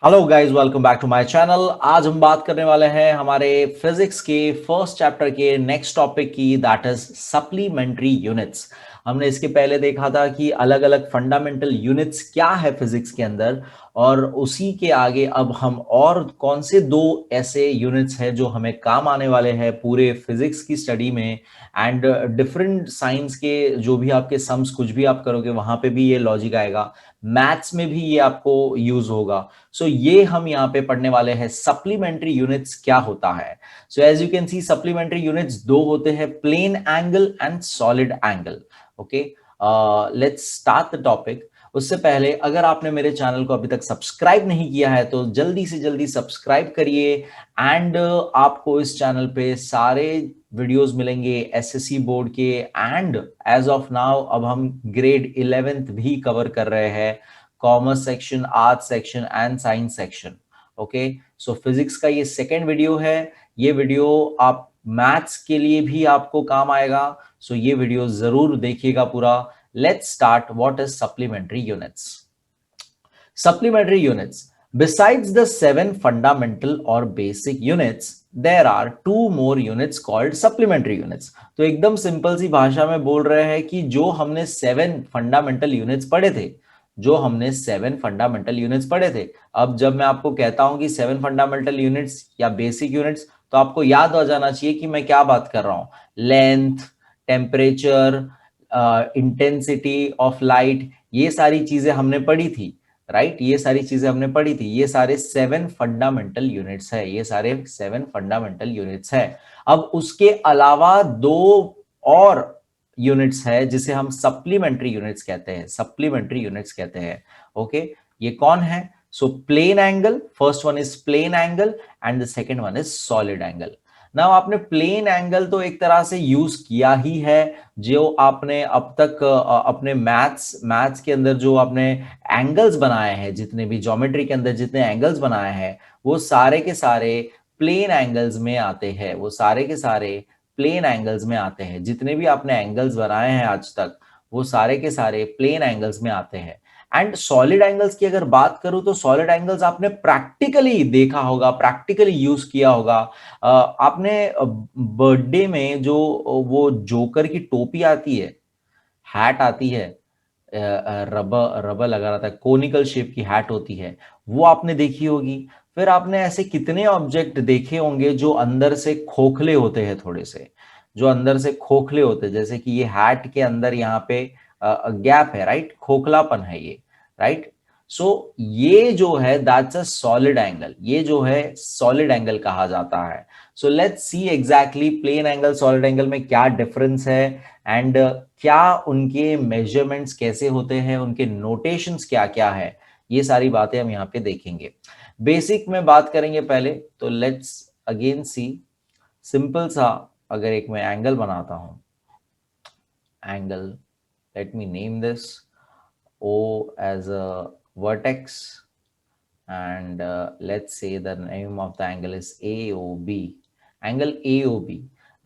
Hello guys, welcome back to my channel. आज हम बात करने वाले हैं हमारे फिजिक्स के फर्स्ट चैप्टर के नेक्स्ट टॉपिक की, दैट इज सप्लीमेंट्री यूनिट्स। हमने इसके पहले देखा था कि अलग अलग फंडामेंटल यूनिट्स क्या है फिजिक्स के अंदर, और उसी के आगे अब हम और कौन से दो ऐसे यूनिट्स हैं जो हमें काम आने वाले हैं पूरे फिजिक्स की स्टडी में। एंड डिफरेंट साइंस के जो भी आपके सम्स कुछ भी आप करोगे वहां पे भी ये लॉजिक आएगा, मैथ्स में भी ये आपको यूज होगा। सो ये हम यहाँ पे पढ़ने वाले हैं सप्लीमेंट्री यूनिट्स क्या होता है। So as you can see supplementary units दो होते हैं, plane angle and solid angle. Okay, let's start the topic. उससे पहले अगर आपने मेरे चैनल को अभी तक सब्सक्राइब नहीं किया है तो जल्दी से जल्दी सब्सक्राइब करिए। एंड आपको इस चैनल पे सारे वीडियोस मिलेंगे एसएससी बोर्ड के, एंड एज ऑफ नाउ अब हम ग्रेड 11th भी कवर कर रहे हैं, commerce section, arts section and science section. Okay, so physics का ये सेकेंड वीडियो है। ये वीडियो आप मैथ्स के लिए भी आपको काम आएगा, सो ये वीडियो जरूर देखिएगा पूरा। Let's start. What is supplementary units? Supplementary units. Besides the seven fundamental or basic units, there are two more units called supplementary units. तो एकदम सिंपल सी भाषा में बोल रहे हैं कि जो हमने सेवन फंडामेंटल यूनिट्स पढ़े थे, अब जब मैं आपको कहता हूं कि सेवन फंडामेंटल यूनिट्स या बेसिक यूनिट्स, तो आपको याद आ जाना चाहिए कि मैं क्या बात कर रहा हूं। Length, temperature, intensity of light, ये सारी चीजें हमने पढ़ी थी, राइट? ये सारी चीजें हमने पढ़ी थी। ये सारे सेवन फंडामेंटल यूनिट्स है। अब उसके अलावा दो और यूनिट्स है जिसे हम सप्लीमेंट्री यूनिट्स कहते हैं। ओके, ये कौन है? So plane angle, first one is plane angle and the second one is solid angle. Now आपने प्लेन एंगल तो एक तरह से यूज किया ही है, जो आपने अब तक अपने मैथ्स के अंदर जो आपने एंगल्स बनाए हैं, जितने भी ज्योमेट्री के अंदर जितने एंगल्स बनाए हैं, वो सारे के सारे प्लेन एंगल्स में आते हैं। जितने भी आपने एंगल्स बनाए हैं आज तक, वो सारे के सारे प्लेन एंगल्स में आते हैं। एंड सॉलिड एंगल्स की अगर बात करूं तो सॉलिड एंगल्स आपने प्रैक्टिकली देखा होगा, प्रैक्टिकली यूज किया होगा। आपने बर्थडे में जो वो जोकर की टोपी आती है, हैट आती है, रबर रबर लगा रहता है, कोनिकल शेप की हैट होती है, वो आपने देखी होगी। फिर आपने ऐसे कितने ऑब्जेक्ट देखे होंगे जो अंदर से खोखले होते हैं, जैसे कि ये हैट के अंदर यहाँ पे गैप है, राइट? खोखलापन है ये, राइट? सो ये जो है दैट्स अ सॉलिड एंगल, ये जो है सॉलिड एंगल कहा जाता है। So let's see exactly plane angle solid angle में क्या डिफरेंस है, एंड क्या उनके मेजरमेंट्स कैसे होते हैं, उनके नोटेशंस क्या क्या है, ये सारी बातें हम यहाँ पे देखेंगे। बेसिक में बात करेंगे पहले, तो लेट्स अगेन सी। सिंपल सा अगर एक मैं एंगल बनाता हूं, angle, let me name this O as a vertex, and let's say the name of the angle is AOB, angle AOB।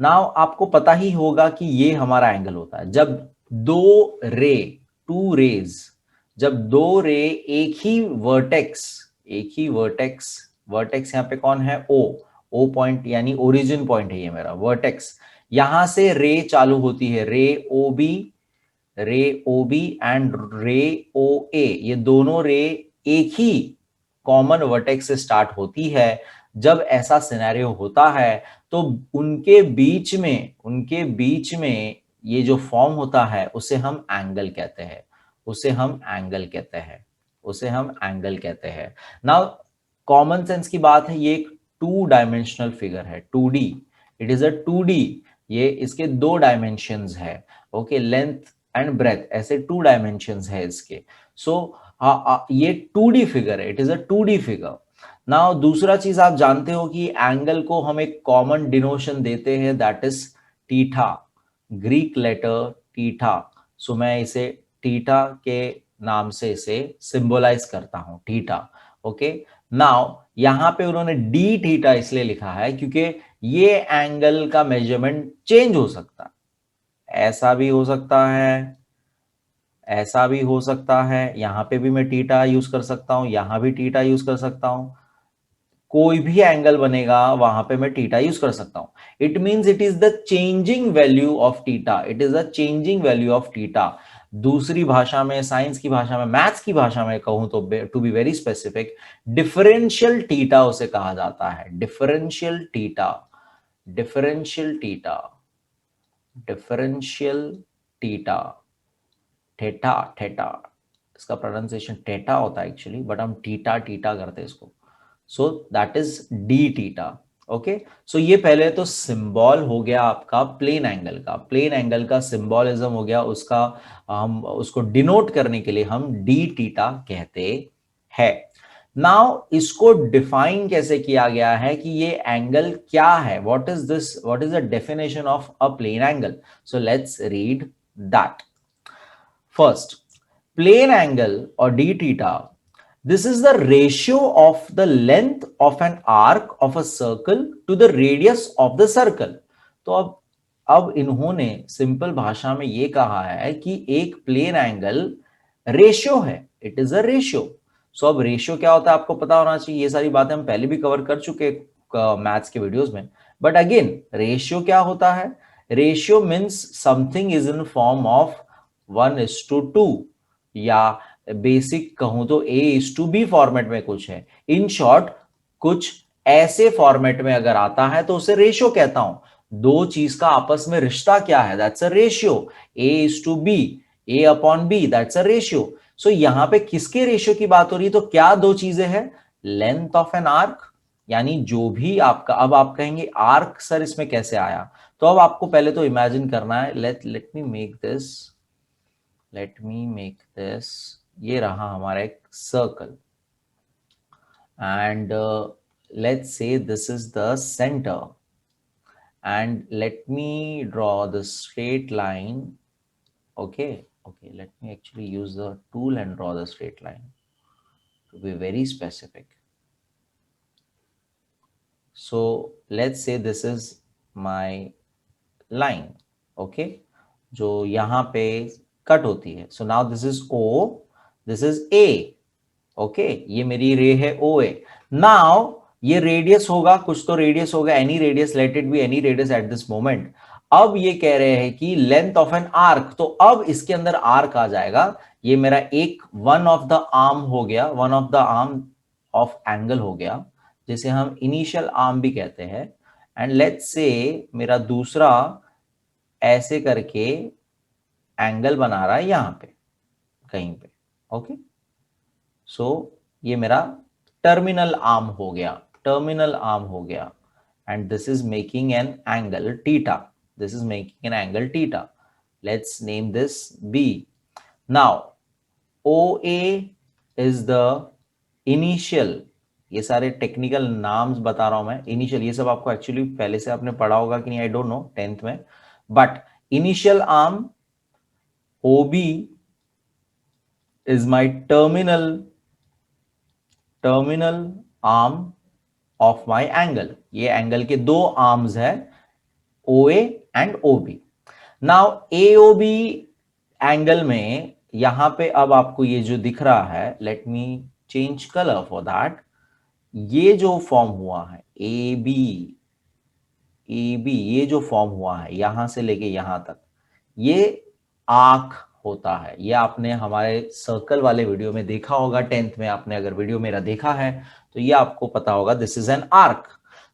Now आपको पता ही होगा कि ये हमारा एंगल होता है जब दो रे, टू रेज, जब दो रे एक ही वर्टेक्स यहाँ पे कौन है? ओ पॉइंट, यानी ओरिजिन पॉइंट है ये मेरा वर्टेक्स। यहां से रे चालू होती है, रे ओ बी एंड रे ओ ए, ये दोनों रे एक ही कॉमन वर्टेक्स से स्टार्ट होती है। जब ऐसा सिनेरियो होता है तो उनके बीच में ये जो फॉर्म होता है उसे हम एंगल कहते हैं। नाउ कॉमन सेंस की बात है, ये एक टू डायमेंशनल फिगर है, 2D। It is a 2D, ये इसके दो डायमेंशंस है। ओके, लेंथ एंड ब्रेथ, ऐसे टू डायमेंशंस है इसके। सो ये 2D फिगर है, it is a 2D figure. Now दूसरा चीज आप जानते हो कि एंगल को हम एक कॉमन डिनोशन देते हैं, that is theta, Greek letter theta. So मैं इसे थीटा के नाम से इसे सिंबलाइज करता हूं, थीटा। ओके, नाउ यहां पे उन्होंने डी थीटा इसलिए लिखा है क्योंकि ये एंगल का मेजरमेंट चेंज हो सकता है, ऐसा भी हो सकता है, ऐसा भी हो सकता है, यहां पे भी मैं थीटा यूज कर सकता हूं, यहां भी थीटा यूज कर सकता हूं, कोई भी एंगल बनेगा वहां पे मैं थीटा यूज कर सकता हूं। It means it is the changing value of theta, it is the changing value of theta. दूसरी भाषा में, साइंस की भाषा में, मैथ्स की भाषा में कहूं तो to be very specific, differential theta उसे कहा जाता है, differential theta, differential theta, differential theta, theta, theta, इसका प्रोनाउंसिएशन थीटा होता है एक्चुअली, बट हम थीटा थीटा करते हैं इसको। So that is D theta. Okay, so ये पहले तो सिंबल हो गया आपका प्लेन एंगल का, प्लेन एंगल का सिंबॉलिज्म हो गया उसका, हम उसको डिनोट करने के लिए हम डी थीटा कहते हैं। नाउ इसको डिफाइन कैसे किया गया है कि ये एंगल क्या है, what is this, what is the definition of a plane angle? So let's read that. First, plane angle or d theta, this is the ratio of the length of an arc of a circle to the radius of the circle। तो अब इन्होंने simple भाषा में ये कहा है कि एक प्लेन एंगल रेशियो है, इट इज अ रेशियो। सो अब रेशियो क्या होता है आपको पता होना चाहिए, ये सारी बातें हम पहले भी कवर कर चुके मैथ्स के वीडियोस में, बट अगेन रेशियो क्या होता है? Ratio means something is in form of 1:2, या बेसिक कहूं तो A:B फॉर्मेट में कुछ है। इन शॉर्ट कुछ ऐसे फॉर्मेट में अगर आता है तो उसे रेशियो कहता हूं। दो चीज का आपस में रिश्ता क्या है? That's a ratio. A:B, A/B, that's a ratio. So यहां पे किसके रेशियो की बात हो रही है? तो क्या दो चीजें हैं? लेंथ ऑफ एन आर्क, यानी जो भी आपका, अब आप कहेंगे आर्क सर इसमें कैसे आया? तो अब आपको पहले तो इमेजिन करना है, late me make this, late me make this, ये रहा हमारा एक सर्कल, एंड लेट्स से this is the centre, and let me draw the straight line. Okay, okay, let me actually use the tool and draw the straight line to be very specific. So let's say this is my line, okay, जो यहाँ पे cut होती है। So now this is O, this is A, okay, ये मेरी रे है OA। Now ये रेडियस होगा, कुछ तो रेडियस होगा, any radius, let it be any radius at this moment. अब ये कह रहे हैं कि लेंथ ऑफ एन आर्क, तो अब इसके अंदर आर्क आ जाएगा, ये मेरा एक वन ऑफ द आर्म हो गया, one of the arm of angle हो गया, जिसे हम इनिशियल आर्म भी कहते हैं। एंड लेट्स से मेरा दूसरा ऐसे करके एंगल बना रहा है यहां पे कहीं पे। ओके, सो ये मेरा टर्मिनल आर्म हो गया, टर्मिनल आर्म हो गया, and this is making an angle theta, this is making an angle theta. Let's name this B. Now OA is the initial, ये सारे टेक्निकल नाम्स बता रहा हूं मैं, इनिशियल ये सब आपको एक्चुअली पहले से आपने पढ़ा होगा कि नहीं, आई डोंट नो 10th में, but initial arm OB is my terminal arm of my angle। ये एंगल के दो आर्म्स है, OA and OB। Now AOB angle में यहां पे अब आपको ये जो दिख रहा है, late me change colour for that, ये जो फॉर्म हुआ है AB, ये जो फॉर्म हुआ है यहां से लेके यहां तक, ये आर्क होता है। ये आपने हमारे सर्कल वाले वीडियो में देखा होगा, 10th में आपने अगर वीडियो मेरा देखा है तो ये आपको पता होगा, दिस इज एन आर्क।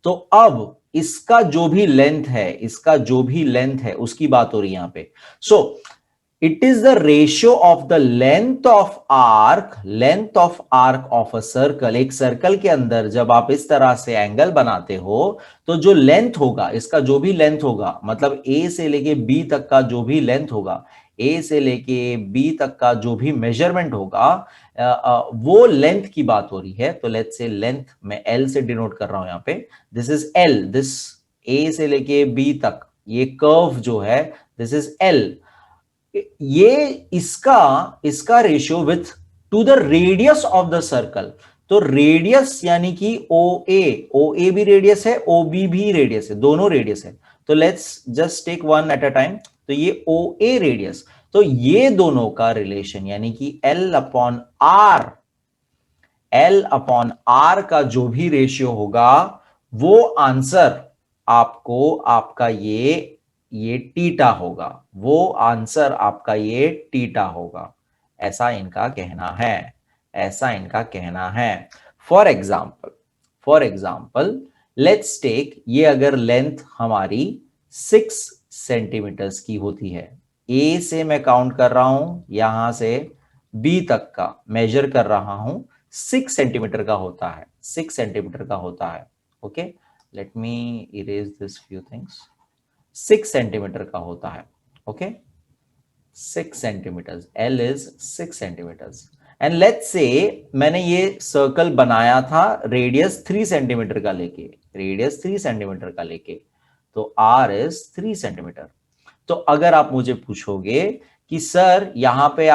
तो अब इसका जो भी लेंथ है, इसका जो भी लेंथ है उसकी बात हो रही है यहां पे। सो it is the ratio of the length of arc, length of arc of a circle. एक सर्कल के अंदर जब आप इस तरह से एंगल बनाते हो तो जो लेंथ होगा, इसका जो भी लेंथ होगा, मतलब A से लेके B तक का जो भी लेंथ होगा, A से लेके B तक का जो भी मेजरमेंट होगा, वो लेंथ की बात हो रही है। तो लेट्स से लेंथ मैं L से डिनोट कर रहा हूं यहां पे, this is L, this A से लेके B तक ये कर्व जो है, दिस इज L। ये इसका ratio with to the radius of the circle. तो रेडियस यानी कि ओ ए भी रेडियस है, ओ बी भी रेडियस है, दोनों रेडियस है। तो let's just take one at a time. तो ये ओ ए रेडियस, तो ये दोनों का रिलेशन यानी कि एल अपॉन आर का जो भी रेशियो होगा वो आंसर आपको आपका ये टीटा होगा, वो आंसर आपका ये टीटा होगा। ऐसा इनका कहना है, ऐसा इनका कहना है। फॉर एग्जाम्पल लेट्स टेक, ये अगर लेंथ हमारी 6 सेंटीमीटर्स की होती है, ए से मैं काउंट कर रहा हूं, यहां से बी तक का मेजर कर रहा हूं, 6 सेंटीमीटर का होता है, 6 सेंटीमीटर का होता है। Okay, let me erase this few things. 6 centimetre का होता है। Okay, 6 centimetres, L is 6 centimetres. And let's say मैंने ये सर्कल बनाया था रेडियस 3 सेंटीमीटर का लेके, रेडियस 3 सेंटीमीटर का लेके, तो आर इज 3 सेंटीमीटर। तो अगर आप मुझे पूछोगे कि सर यहां पे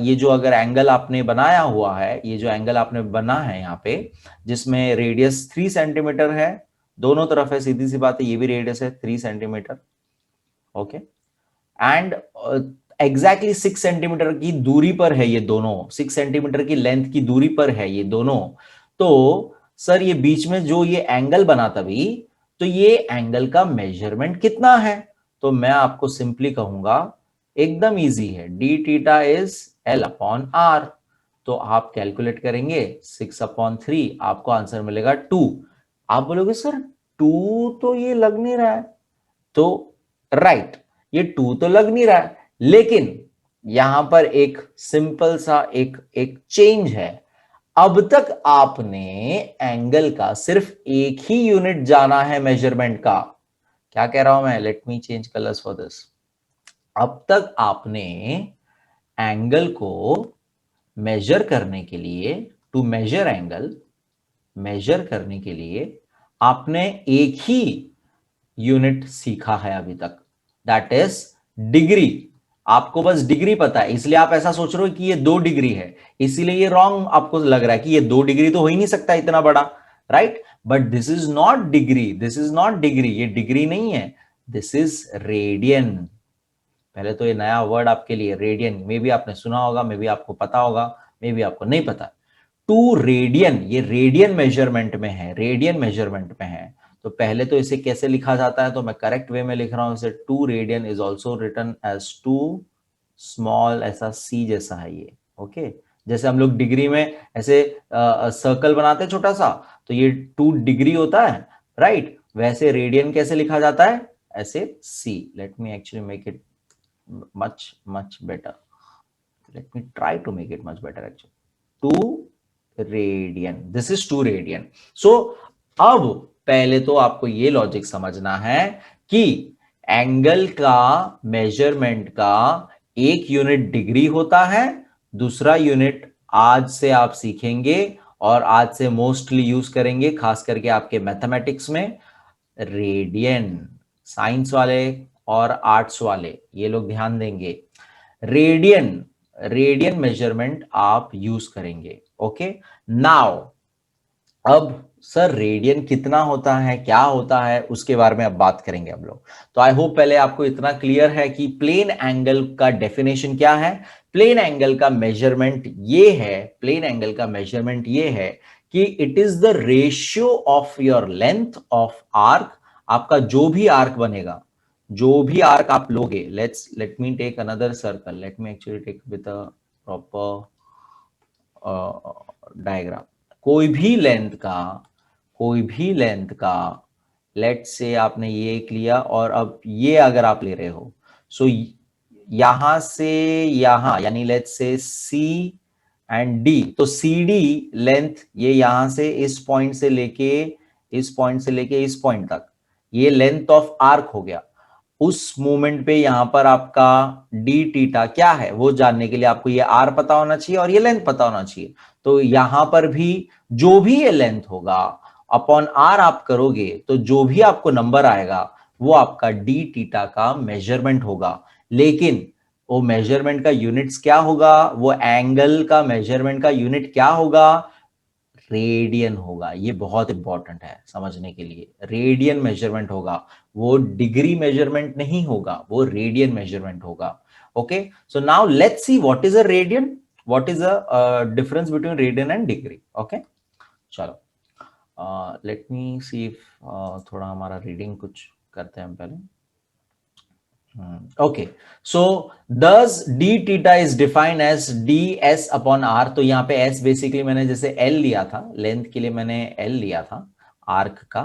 ये जो अगर एंगल आपने बनाया हुआ है, ये जो एंगल आपने बना है यहां पे, जिसमें रेडियस 3 सेंटीमीटर है, दोनों तरफ है, सीधी सी बात है, ये भी रेडियस है 3 centimetre. Okay, and exactly 6 centimetre की दूरी पर है ये दोनों, 6 सेंटीमीटर की लेंथ की दूरी पर है ये दोनों। तो सर ये बीच में जो ये एंगल बना तभी, तो ये एंगल का मेजरमेंट कितना है? तो मैं आपको सिंपली कहूंगा, एकदम इजी है, D theta is L upon R. तो आप कैलकुलेट करेंगे 6/3, आपको आंसर मिलेगा 2। आप बोलोगे सर 2 तो ये लग नहीं रहा है, तो राइट, ये 2 तो लग नहीं रहा है, लेकिन यहां पर एक सिंपल सा एक चेंज है। अब तक आपने एंगल का सिर्फ एक ही यूनिट जाना है मेजरमेंट का। क्या कह रहा हूं मैं? Late me change colours for this. अब तक आपने एंगल को मेजर करने के लिए, टू मेजर एंगल, मेजर करने के लिए आपने एक ही यूनिट सीखा है अभी तक, दैट इज डिग्री। आपको बस डिग्री पता है, इसलिए आप ऐसा सोच रहे हो कि ये 2 डिग्री है, इसीलिए ये रॉन्ग आपको लग रहा है कि ये 2 डिग्री तो हो ही नहीं सकता इतना बड़ा, right? But this is not degree, this is not degree, ये डिग्री नहीं है, दिस इज रेडियन। पहले तो ये नया वर्ड आपके लिए, रेडियन, मे भी आपने सुना होगा, मे भी आपको पता होगा, मे भी आपको नहीं पता। 2 रेडियन, ये रेडियन मेजरमेंट में है, रेडियन मेजरमेंट में है। तो पहले तो इसे कैसे लिखा जाता है, तो मैं करेक्ट वे में लिख रहा हूं इसे, 2 radian is also written as 2 small, ऐसा सी जैसा है ये। ओके, जैसे हम लोग डिग्री में ऐसे सर्कल बनाते हैं छोटा सा, तो ये 2 डिग्री होता है, राइट? वैसे रेडियन कैसे लिखा जाता है? ऐसे सी। Let me actually make it much better. Let me try to make it much better actually. 2 radian, this is 2 radian. So अब पहले तो आपको ये लॉजिक समझना है कि एंगल का मेजरमेंट का एक यूनिट डिग्री होता है, दूसरा यूनिट आज से आप सीखेंगे और आज से मोस्टली यूज करेंगे, खास करके आपके मैथमेटिक्स में, रेडियन। साइंस वाले और आर्ट्स वाले ये लोग ध्यान देंगे, रेडियन, रेडियन मेजरमेंट आप यूज करेंगे। ओके, नाउ अब सर रेडियन कितना होता है, क्या होता है, उसके बारे में अब बात करेंगे हम लोग। तो आई होप पहले आपको इतना क्लियर है कि प्लेन एंगल का डेफिनेशन क्या है। प्लेन एंगल का मेजरमेंट ये है, प्लेन एंगल का मेजरमेंट ये है कि it is the ratio of your length of arc. आपका जो भी आर्क बनेगा, जो भी आर्क आप लोगे, let me take another circle, let me actually take with a proper diagram. कोई भी लेंथ का, लेट से आपने ये एक लिया और अब ये अगर आप ले रहे हो, सो यहां से यहां, यानी लेट से सी एंड डी, तो सी डी लेंथ ये यहां से इस पॉइंट से लेके इस पॉइंट से लेके इस पॉइंट तक, ये लेंथ ऑफ आर्क हो गया। उस मोमेंट पे यहां पर आपका डी टीटा क्या है वो जानने के लिए आपको ये आर पता होना चाहिए और ये लेंथ पता होना चाहिए। तो यहां पर भी जो भी ये लेंथ होगा अपॉन आर आप करोगे, तो जो भी आपको नंबर आएगा वो आपका डी टीटा का मेजरमेंट होगा। लेकिन वो मेजरमेंट का यूनिट्स क्या होगा, वो एंगल का मेजरमेंट का यूनिट क्या होगा? रेडियन होगा। ये बहुत इंपॉर्टेंट है समझने के लिए। रेडियन मेजरमेंट होगा, वो डिग्री मेजरमेंट नहीं होगा, वो रेडियन मेजरमेंट होगा। Okay, so now let's see what is a radian, what is a difference between radian and degree. Okay, चलो लेट मी सी इफ थोड़ा हमारा रीडिंग कुछ करते हैं हम पहले। Okay, so does d theta is defined as ds upon r। तो यहाँ पे s बेसिकली मैंने जैसे l लिया था, लेंथ के लिए मैंने l लिया था आर्क का,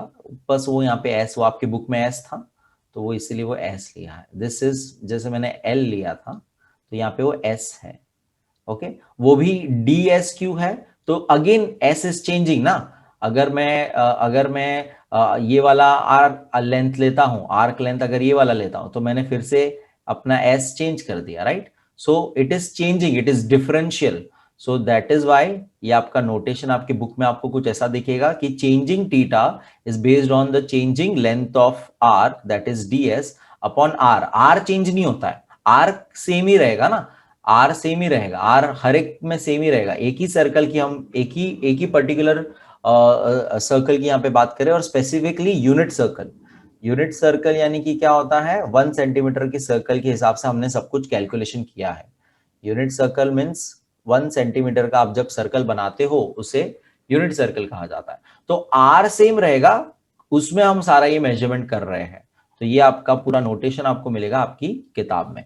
बस वो यहाँ पे s, वो आपकी बुक में s था तो वो इसीलिए वो s लिया है। दिस इज जैसे मैंने l लिया था तो यहाँ पे वो s है। ओके, वो भी ds क्यों है, तो अगेन s इज चेंजिंग ना। अगर मैं ये वाला आर्क लेंथ लेता हूं, आर्क लेंथ अगर ये वाला लेता हूं तो मैंने फिर से अपना एस चेंज कर दिया, right. So it is changing, it is differential. So that is why ये आपका नोटेशन आपकी बुक में आपको कुछ ऐसा दिखेगा कि changing theta is based on the changing length of arc, that is ds upon R. R change नहीं होता है, आर्क सेम ही रहेगा ना, आर सेम ही रहेगा, आर हर एक में सेम ही रहेगा। एक ही सर्कल की हम एक ही पर्टिकुलर सर्कल की यहाँ पे बात करें, और specifically unit circle. Unit circle यानी कि क्या होता है, 1 सेंटीमीटर की सर्कल के हिसाब से हमने सब कुछ कैलकुलेशन किया है। यूनिट सर्कल मीन्स 1 सेंटीमीटर का आप जब सर्कल बनाते हो उसे यूनिट सर्कल कहा जाता है। तो आर सेम रहेगा, उसमें हम सारा ये मेजरमेंट कर रहे हैं। तो ये आपका पूरा नोटेशन आपको मिलेगा आपकी किताब में।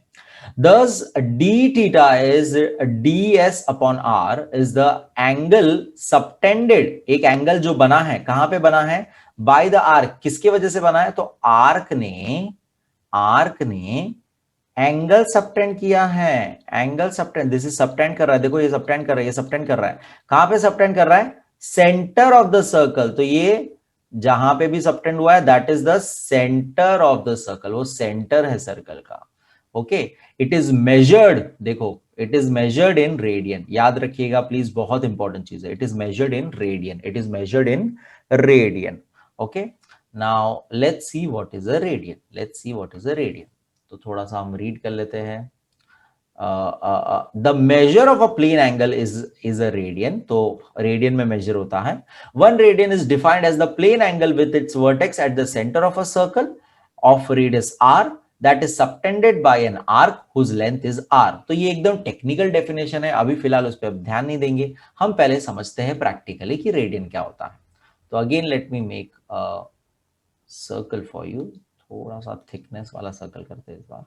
Thus, d theta is ds upon r is the angle subtended। एक एंगल जो बना है, कहां पे बना है, by the arc। किसके वजह से बना है, तो आर्क ने एंगल सबटेंड किया है। Angle subtend, this is subtend कर रहा है, देखो ये सबटेंड कर रहा है, ये सबटेंड कर रहा है। कहां पे सबटेंड कर रहा है, सेंटर ऑफ द सर्कल। तो ये जहां पे भी सबटेंड हुआ है that is the centre of the circle, वो सेंटर है सर्कल का। ओके, इट इज मेजर्ड, देखो it is measured in radian, याद रखिएगा प्लीज, बहुत इंपॉर्टेंट चीज है। It is measured in radian, it is measured in radian. Okay, now let's see what is a radian, let's see what is a radian. तो थोड़ा सा हम read कर लेते हैं। The measure of a plane angle is a radian. तो radian में measure होता है। 1 radian is defined as the plane angle with its vertex at the centre of a circle of radius r that is subtended by an arc whose length is r। तो ये एकदम technical definition है, अभी फिलहाल उस पर ध्यान नहीं देंगे, हम पहले समझते हैं प्रैक्टिकली कि रेडियन क्या होता है। तो again let me make a circle for you, थोड़ा सा थिकनेस वाला सर्कल करते हैं इस बार।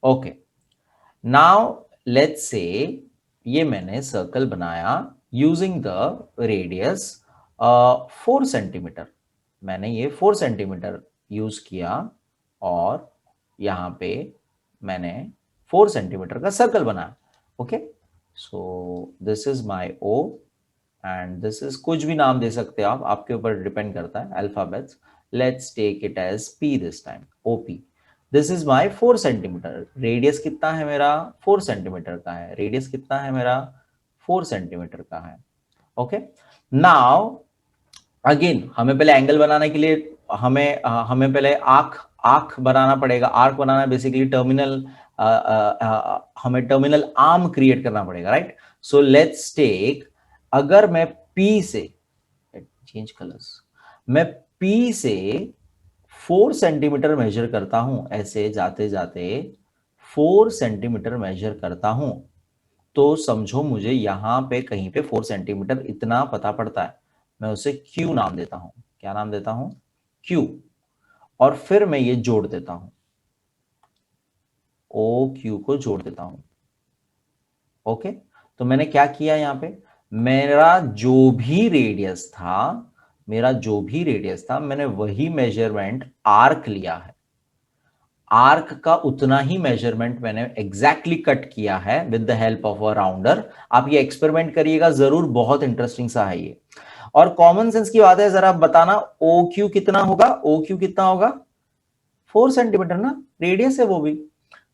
ओके, नाउ लेट्स से ये मैंने सर्कल बनाया यूजिंग द रेडियस 4 सेंटीमीटर। मैंने ये 4 सेंटीमीटर यूज किया और यहां पे मैंने 4 सेंटीमीटर का सर्कल बनाया। Okay, so this is my O and this is, कुछ भी नाम दे सकते हो आप, आपके ऊपर डिपेंड करता है alphabets. Let's take it as P this time, O P. This is my 4 centimetre. Radius कितना है मेरा, 4 सेंटीमीटर का है। रेडियस कितना है मेरा, 4 सेंटीमीटर का है। ओके, नाउ अगेन हमें पहले एंगल बनाने के लिए हमें पहले आर्क आर्क बनाना पड़ेगा। आर्क बनाना बेसिकली टर्मिनल, हमें टर्मिनल आर्म क्रिएट करना पड़ेगा, राइट। सो लेट्स टेक, अगर मैं P से, चेंज कलर्स, मैं P से 4 सेंटीमीटर मेजर करता हूं, ऐसे जाते जाते 4 सेंटीमीटर मेजर करता हूं, तो समझो मुझे यहां पे कहीं पे 4 सेंटीमीटर इतना पता पड़ता है, मैं उसे Q नाम देता हूं। क्या नाम देता हूं, Q। और फिर मैं ये जोड़ देता हूं, OQ को जोड़ देता हूं। ओके, तो मैंने क्या किया यहां पे, मेरा जो भी रेडियस था, मैंने वही मेजरमेंट आर्क लिया है। आर्क का उतना ही मेजरमेंट मैंने एग्जैक्टली कट किया है with the help of a rounder. आप ये एक्सपेरिमेंट करिएगा जरूर, बहुत इंटरेस्टिंग सा है ये। और कॉमन सेंस की बात है, जरा बताना OQ कितना होगा, OQ कितना होगा, 4 सेंटीमीटर ना, रेडियस है वो भी।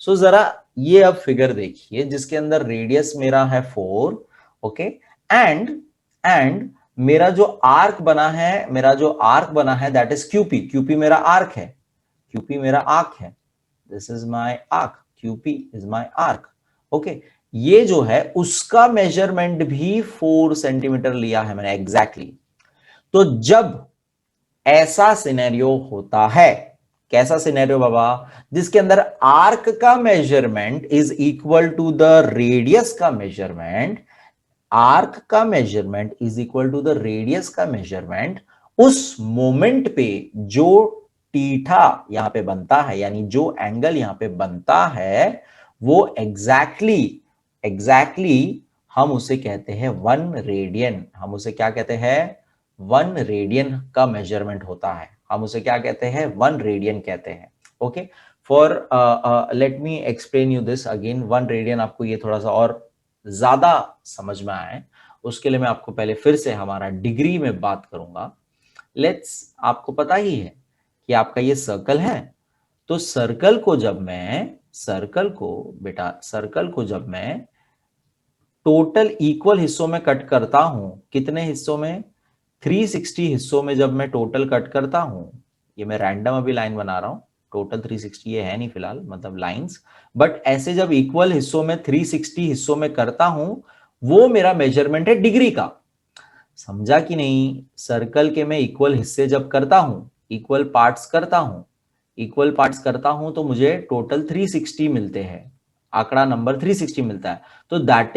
सो जरा ये अब फिगर देखिए जिसके अंदर रेडियस मेरा है 4। ओके, एंड मेरा जो आर्क बना है दैट इज QP। QP मेरा आर्क है, QP मेरा आर्क है। This is my arc, QP is my arc. Okay, ये जो है उसका मेजरमेंट भी 4 सेंटीमीटर लिया है मैंने एग्जैक्टली। तो जब ऐसा सिनेरियो होता है, कैसा सिनेरियो बाबा, जिसके अंदर आर्क का measurement is equal to the radius का मेजरमेंट, आर्क का measurement is equal to the radius का मेजरमेंट, उस मोमेंट पे जो टीठा यहां पे बनता है, यानी जो एंगल यहां पे बनता है, वो एग्जैक्टली हम उसे कहते हैं 1 रेडियन। हम उसे क्या कहते हैं? 1 रेडियन का मेजरमेंट होता है। हम उसे क्या कहते हैं? 1 रेडियन कहते हैं। Okay, for let me explain you this again. 1 radian आपको ये थोड़ा सा और ज्यादा समझ में आए, उसके लिए मैं आपको पहले फिर से हमारा डिग्री में बात करूंगा। लेट्स, आपको पता ही है कि आपका ये सर्कल है, तो सर्कल को जब मैं टोटल इक्वल हिस्सों में कट करता हूं, कितने हिस्सों में? 360 हिस्सों में जब मैं टोटल कट करता हूं, ये मैं रैंडम अभी लाइन बना रहा हूं, टोटल 360 ये है नहीं फिलहाल, मतलब लाइंस, बट ऐसे जब इक्वल हिस्सों में 360 हिस्सों में करता हूं, वो मेरा मेजरमेंट है डिग्री का। समझा कि नहीं? सर्कल के मैं इक्वल हिस्से जब करता हूं, इक्वल पार्ट्स करता हूं, तो मुझे टोटल 360 मिलते हैं, आंकड़ा नंबर 360 मिलता है। तो that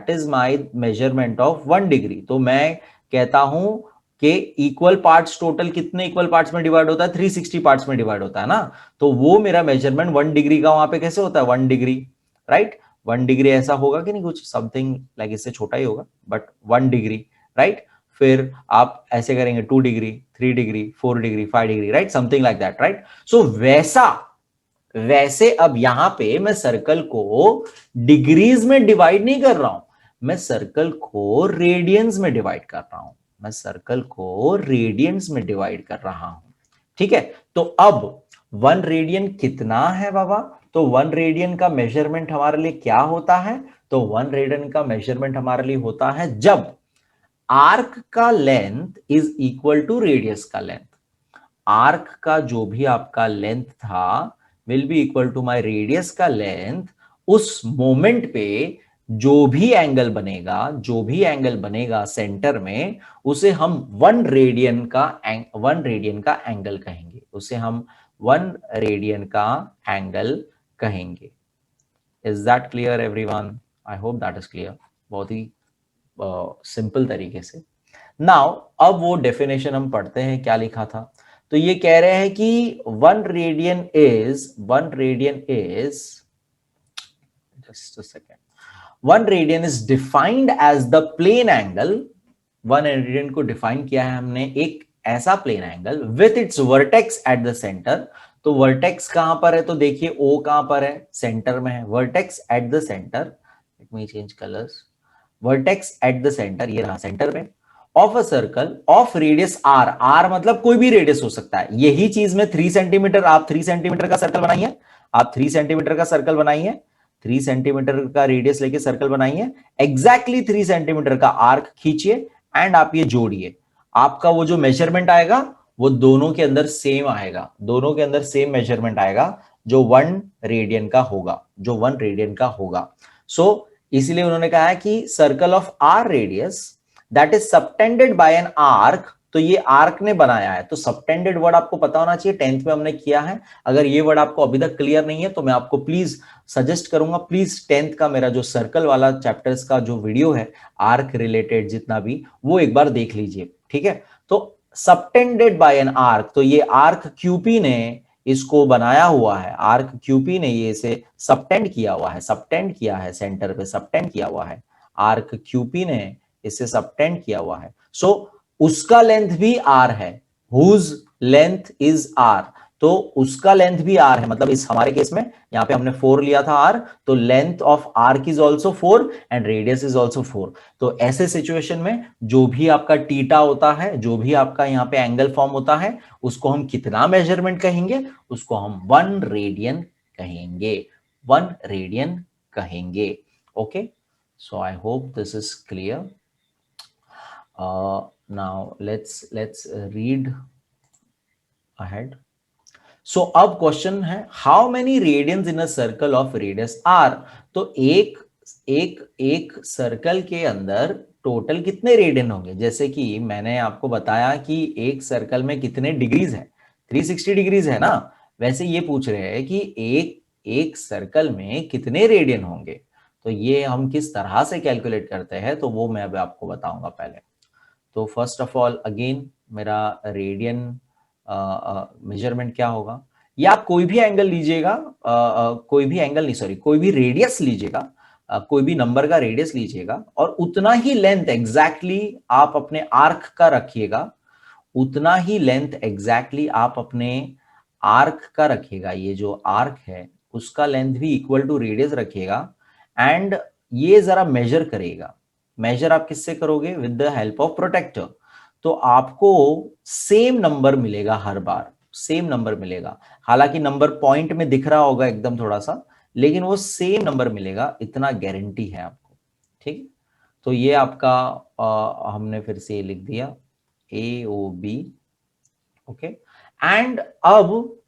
is my measurement of 1 degree. तो मैं कहता हूं कि इक्वल पार्ट्स टोटल कितने इक्वल पार्ट्स में डिवाइड होता है? 360 पार्ट्स में डिवाइड होता है ना। तो वो मेरा मेजरमेंट 1 डिग्री का वहां पे कैसे होता है? 1 डिग्री, राइट? 1 डिग्री ऐसा होगा कि नहीं, कुछ समथिंग लाइक इससे छोटा ही होगा, बट 1 डिग्री, राइट? फिर आप ऐसे करेंगे 2 degree, 3 degree, 4 degree, 5 degree, right? Something like that, right? So वैसे अब यहां पे मैं सर्कल को डिग्रीज में डिवाइड नहीं कर रहा हूं, मैं सर्कल को रेडियंस में डिवाइड कर रहा हूं, ठीक है? तो अब 1 रेडियन कितना है बाबा? तो 1 रेडियन का मेजरमेंट हमारे लिए क्या होता है? तो 1 रेडियन का मेजरमेंट हमारे लिए होता है जब आर्क का length is equal to radius का लेंथ। आर्क का जो भी आपका लेंथ था will be equal to my radius का लेंथ। उस मोमेंट पे जो भी एंगल बनेगा सेंटर में, उसे हम 1 रेडियन का एंगल कहेंगे, उसे हम 1 रेडियन का एंगल कहेंगे। Is that clear everyone? I hope that is clear. बहुत ही सिंपल तरीके से। नाउ अब वो डेफिनेशन हम पढ़ते हैं, क्या लिखा था। तो ये कह रहे हैं कि 1 radian is just a second, 1 radian is defined as the plane angle. 1 radian को डिफाइन किया है हमने एक ऐसा plane angle with its vertex at the centre. तो वर्टेक्स कहां पर है? तो देखिए ओ कहां पर है? सेंटर में है। Vertex at the centre, let me change colours. Vertex at the centre, ये रहा सेंटर में, of a circle of radius R. R मतलब कोई भी रेडियस हो सकता है। यही चीज में 3 सेंटीमीटर, आप 3 सेंटीमीटर का सर्कल बनाइए, आप 3 सेंटीमीटर का सर्कल बनाइए, 3 सेंटीमीटर का रेडियस लेके सर्कल बनाइए, एग्जैक्टली 3 सेंटीमीटर का आर्क खींचिए एंड आप ये जोड़िए। आपका वो जो मेजरमेंट आएगा वो दोनों के अंदर सेम आएगा, दोनों के अंदर सेम मेजरमेंट आएगा जो 1 रेडियन का होगा। सो इसीलिए उन्होंने कहा है कि circle of R radius that is subtended by an arc. तो ये आर्क ने बनाया है, तो सबटेंडेड वर्ड आपको पता होना चाहिए, 10th में हमने किया है। अगर ये वर्ड आपको अभी तक क्लियर नहीं है तो मैं आपको प्लीज सजेस्ट करूंगा, प्लीज 10th का मेरा जो सर्कल वाला चैप्टर्स का जो वीडियो है आर्क रिलेटेड जितना भी, वो एक बार देख लीजिए, ठीक है? तो सबटेंडेड बाय एन आर्क, तो ये आर्क क्यूपी ने इसको बनाया हुआ है, आर्क क्यूपी ने ये इसे सबटेंड किया हुआ है, सबटेंड किया है, सेंटर पे सबटेंड किया हुआ है, आर्क क्यूपी ने इसे सबटेंड किया हुआ है। सो उसका लेंथ भी आर है, हुज लेंथ इज आर, तो उसका लेंथ भी आर है। मतलब इस हमारे केस में यहां पे हमने 4 लिया था आर, तो length of arc is also 4 and radius is also 4। तो ऐसे सिचुएशन में जो भी आपका टीटा होता है, जो भी आपका यहाँ पे एंगल फॉर्म होता है, उसको हम कितना मेजरमेंट कहेंगे? उसको हम 1 रेडियन कहेंगे, 1 रेडियन कहेंगे। Okay, so I hope this is clear. Now let's read ahead. So अब क्वेश्चन है how many radians in a circle of radius R. तो एक एक एक सर्कल के अंदर टोटल कितने रेडियन होंगे, जैसे कि मैंने आपको बताया कि एक सर्कल में कितने डिग्रीज है, 360 डिग्रीज है ना। वैसे ये पूछ रहे हैं कि एक एक सर्कल में कितने रेडियन होंगे। तो ये हम किस तरह से कैलकुलेट करते हैं तो वो मैं अभी आपको बताऊंगा पहले। तो फर्स्ट ऑफ ऑल अगेन मेरा रेडियन मेजरमेंट क्या होगा, या आप कोई भी एंगल लीजिएगा, कोई भी एंगल नहीं सॉरी कोई भी रेडियस लीजिएगा, कोई भी नंबर का रेडियस लीजिएगा और उतना ही लेंथ एग्जैक्टली आप अपने आर्क का रखिएगा, उतना ही लेंथ एग्जैक्टली आप अपने आर्क का रखिएगा। ये जो आर्क है उसका लेंथ भी इक्वल टू रेडियस रखिएगा एंड ये जरा मेजर करिएगा। मेजर आप किससे करोगे, with the help of protector. तो आपको सेम नंबर मिलेगा, हर बार सेम नंबर मिलेगा। हालांकि नंबर पॉइंट में दिख रहा होगा एकदम थोड़ा सा, लेकिन वो सेम नंबर मिलेगा, इतना गारंटी है आपको। ठीक है, तो ये आपका हमने फिर से लिख दिया A O B. Okay, and अब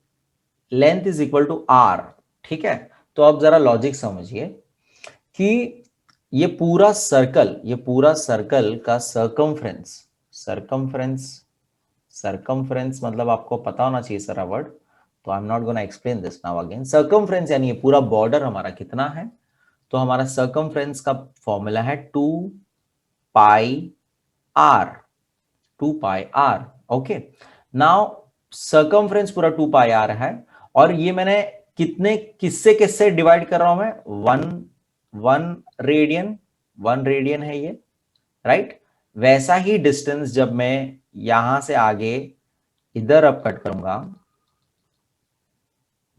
length is equal to R. ठीक है, तो अब जरा लॉजिक समझिए कि ये पूरा सर्कल का सर्कमफ्रेंस, सर्कमफ्रेंस सर्कमफ्रेंस मतलब आपको पता होना चाहिए सारा वर्ड, तो I am not gonna explain this now again. Circumference यानी ये पूरा बॉर्डर हमारा कितना है, तो हमारा सर्कमफ्रेंस का फॉर्मूला है 2 pi R, 2 pi R. Okay, now circumference पूरा 2 पाई आर है और ये मैंने कितने किससे किससे डिवाइड कर रहा हूं मैं, वन वन रेडियन, 1 रेडियन है ये, राइट। वैसा ही डिस्टेंस जब मैं यहां से आगे इधर अब कट करूंगा,